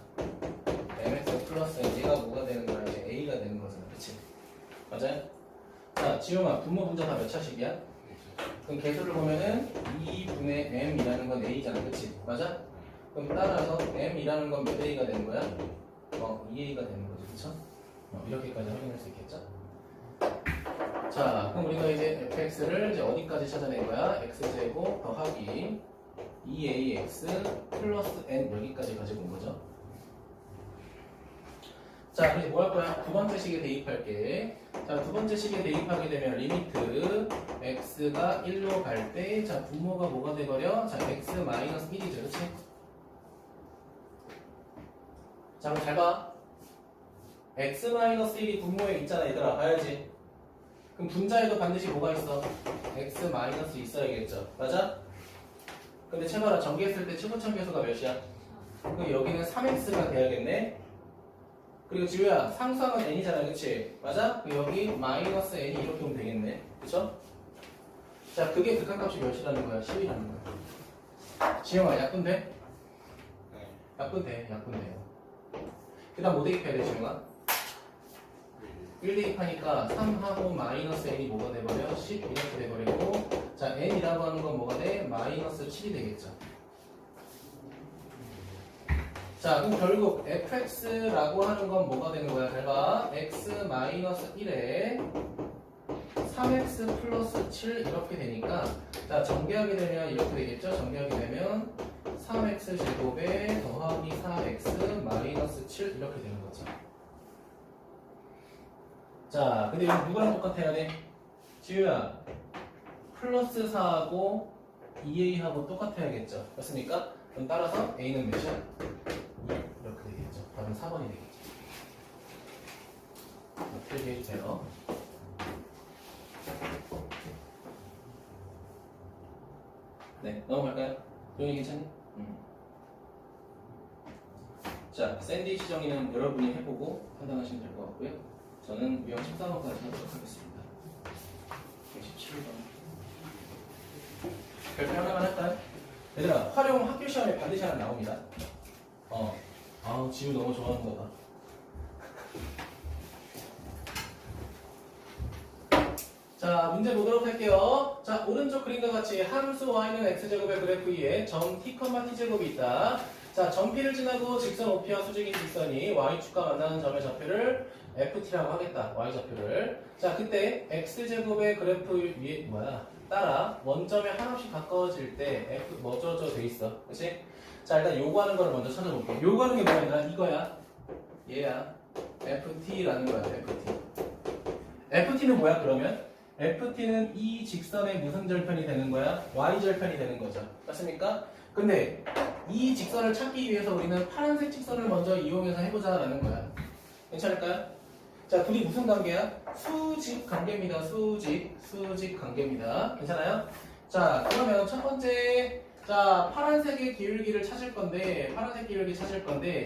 mx 플러스 얘가 뭐가 되는 거야? 이제 a가 되는 거잖아. 그치? 맞아요? 자, 지용아, 분모 분자 다 몇 차식이야? 그럼 개수를 보면은 2분의 m이라는 건 a잖아. 그치? 맞아? 그럼 따라서 m이라는 건 몇 a가 되는 거야? 2a가 되는 거지. 그쵸? 이렇게까지 확인할 수 있겠죠? 자, 그럼 우리가 이제 fx를 이제 어디까지 찾아낸 거야? x제곱 더하기 2ax 플러스 n 여기까지 가지고 온 거죠. 자, 이제 뭐 할 거야? 두 번째 식에 대입할게. 자, 두 번째 식에 대입하게 되면 리미트 x가 1로 갈 때, 자, 분모가 뭐가 돼버려? 자, x 마이너스 1이죠. 그치? 자, 그럼 잘 봐. x 마이너스 1이 분모에 있잖아, 얘들아. 봐야지. 그럼 분자에도 반드시 뭐가 있어? x 마이너스 있어야겠죠. 맞아? 근데 채봐라. 전개했을 때 최고참계수가 몇이야? 그럼 여기는 3x가 돼야겠네? 그리고 지우야, 상수항은 n이잖아, 그치? 맞아? 그럼 여기 마이너스 n이 이렇게 오면 되겠네. 그쵸? 자, 그게 극한값이 몇이라는 거야? 10이라는 거야. 지영아, 약분돼? 약분돼. 그 다음 뭐 대입해야 돼, 지영아? 1 대입하니까 3하고 마이너스 n이 뭐가 돼버려? 10 이렇게 돼버리고, 자, n이라고 하는 건 뭐가 돼? 마이너스 7이 되겠죠. 자, 그럼 결국 fx라고 하는 건 뭐가 되는 거야? 잘 봐. x 마이너스 1에 3x 플러스 7 이렇게 되니까, 자, 전개하게 되면 이렇게 되겠죠? 전개하게 되면 3x 제곱에 더하기 4x 마이너스 7 이렇게 되는 거죠. 자, 근데 이거 누구랑 똑같아야 돼? 지우야, 플러스 4하고 2a하고 똑같아야겠죠? 맞습니까? 그럼 따라서 a는 몇이야? 이렇게 되겠죠. 답은 4번이 되겠죠. 표기해주세요. 네, 넘어갈까요? 조용히 괜찮니? 자, 샌드위치 정의는 여러분이 해보고 판단하시면 될 것 같고요. 저는 유형 14번까지 하도록 하겠습니다. 17번. 별표 하나만 할까요? 얘들아, 활용 학교 시험에 반드시 하나 나옵니다. 아우, 지우 너무 좋아하는 거다. 자, 문제 보도록 할게요. 자, 오른쪽 그림과 같이 함수 y는 x제곱의 그래프 위에 점 t, t제곱이 있다. 자, 점 p를 지나고 직선 OP와 수직인 직선이 y축과 만나는 점의 좌표를 ft라고 하겠다. y좌표를. 자, 그때 x제곱의 그래프 위에 따라 원점에 한없이 가까워질 때 f 뭐저저 돼 있어. 그치? 자, 일단 요구하는 거를 먼저 찾아볼게. 요구하는 게 뭐야? 이거야. 얘야. ft라는 거야. ft는 뭐야 그러면? ft는 이 직선의 무슨 절편이 되는 거야? y절편이 되는 거죠. 맞습니까? 근데 이 직선을 찾기 위해서 우리는 파란색 직선을 먼저 이용해서 해보자라는 거야. 괜찮을까요? 자, 둘이 무슨 관계야? 수직 관계입니다. 수직 관계입니다. 괜찮아요? 자, 그러면 첫 번째, 자, 파란색의 기울기를 찾을 건데,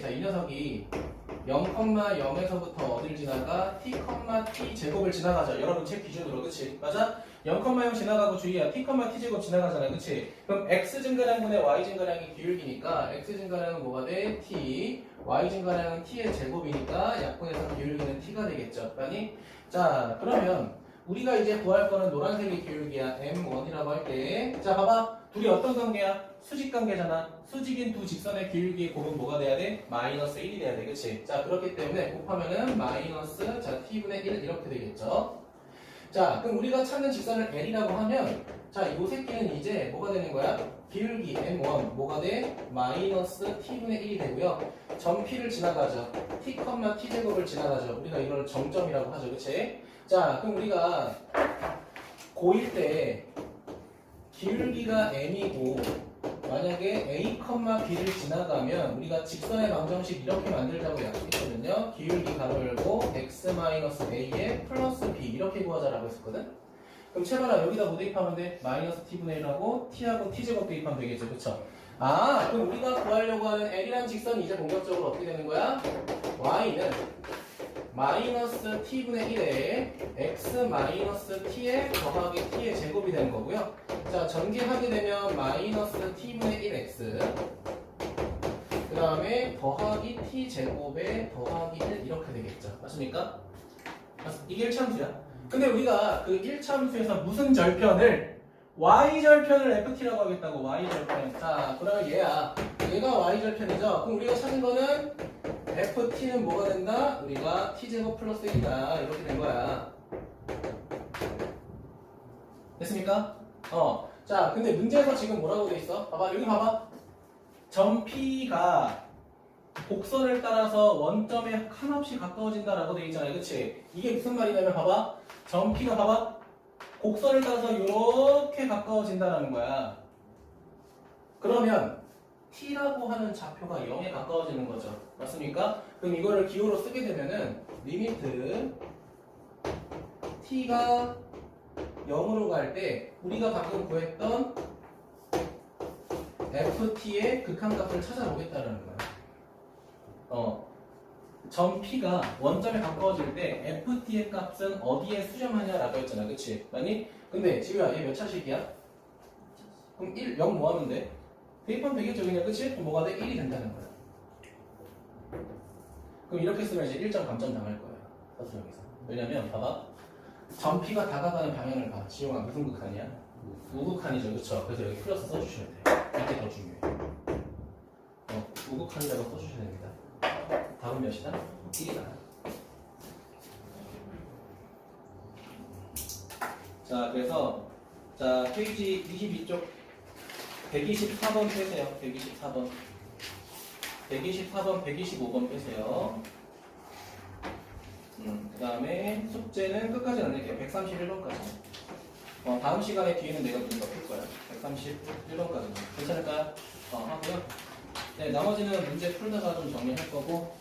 자, 이 녀석이 0,0에서부터 어딜 지나가? t, t 제곱을 지나가죠. 여러분 책 기준으로, 그치? 맞아? 0,0 지나가고 주의야. t, t 제곱 지나가잖아. 그치? 그럼 x 증가량분의 y 증가량이 기울기니까 x 증가량은 뭐가 돼? t, y 증가량은 t의 제곱이니까 약분해서 기울기는 t가 되겠죠. 아니? 자, 그러면 우리가 이제 구할 거는 노란색의 기울기야. M1이라고 할 때. 자, 봐봐. 둘이 어떤 관계야? 수직 관계잖아. 수직인 두 직선의 기울기의 곱은 뭐가 돼야 돼? 마이너스 1이 돼야 돼. 그치? 자, 그렇기 때문에 곱하면은 마이너스, 자, t분의 1 이렇게 되겠죠. 자, 그럼 우리가 찾는 직선을 L이라고 하면, 자, 요 새끼는 이제 뭐가 되는 거야? 기울기 M1, 뭐가 돼? 마이너스 t분의 1이 되고요. 점 P를 지나가죠. t, t 제곱을 지나가죠. 우리가 이걸 정점이라고 하죠. 그치? 자, 그럼 우리가 고1 때 기울기가 M이고 만약에 A, B를 지나가면 우리가 직선의 방정식 이렇게 만들자고 약속했거든요. 기울기 가로 열고 x-a에 플러스 b 이렇게 구하자라고 했었거든. 그럼 채봐라 여기다 뭐 대입하면 돼? 마이너스 t분의 1하고 t하고 t제곱 대입하면 되겠죠. 그쵸? 아, 그럼 우리가 구하려고 하는 L이란 직선이 이제 본격적으로 어떻게 되는 거야? y는 마이너스 t분의 1에 x 마이너스 t에 더하기 t의 제곱이 되는 거고요. 자, 전개하게 되면 마이너스 t분의 1x 그 다음에 더하기 t 제곱에 더하기 1 이렇게 되겠죠. 맞습니까? 이게 1차함수야. 근데 우리가 그 1차함수에서 무슨 절편을 y절편을 ft라고 하겠다고. y절편. 자, 그러면 얘가 y절편이죠. 그럼 우리가 찾는 거는 ft는 뭐가 된다? 우리가 t제곱 플러스 1이다 이렇게 된 거야. 됐습니까? 자, 근데 문제에서 지금 뭐라고 돼 있어? 봐봐, 여기 봐봐. 점 P가 곡선을 따라서 원점에 한없이 가까워진다라고 돼 있잖아요. 그치? 이게 무슨 말이냐면 봐봐. 점 P가 봐봐. 곡선을 따라서 이렇게 가까워진다라는 거야. 그러면 T라고 하는 좌표가 0에 가까워지는 거죠. 맞습니까? 그럼 이거를 기호로 쓰게 되면은 리미트 T가 0으로 갈 때 우리가 방금 구했던 ft의 극한값을 찾아보겠다는 거야. 점 P가 원점에 가까워질 때 ft의 값은 어디에 수렴하냐라고 했잖아. 그치? 맞니? 근데 지우야 얘 몇 차식이야? 그럼 0 뭐 하면 돼? 대입하면 되겠죠. 그냥 그치? 그럼 뭐가 돼? 1이 된다는 거야. 그럼 이렇게 쓰면 이제 1점 감점 당할 거야. 서술형에서. 왜냐면 봐봐. 점 P가 다가가는 방향을 봐. 지용아 무슨 극한이야? 우극한이죠. 그쵸? 그래서 여기 플러스 써주셔야 돼. 이게 더 중요해. 우극한이라고 써주셔야 됩니다. 답은 몇이다? 1이다. 자, 그래서 자 페이지 22쪽 124번 빼세요. 124번 124번, 125번 빼세요. 그 다음에 숙제는 끝까지 안 낼게요. 131번까지. 다음 시간에 뒤에는 내가 누가 풀 거야. 131번까지. 괜찮을까요? 하고요. 네, 나머지는 문제 풀다가 좀 정리할 거고.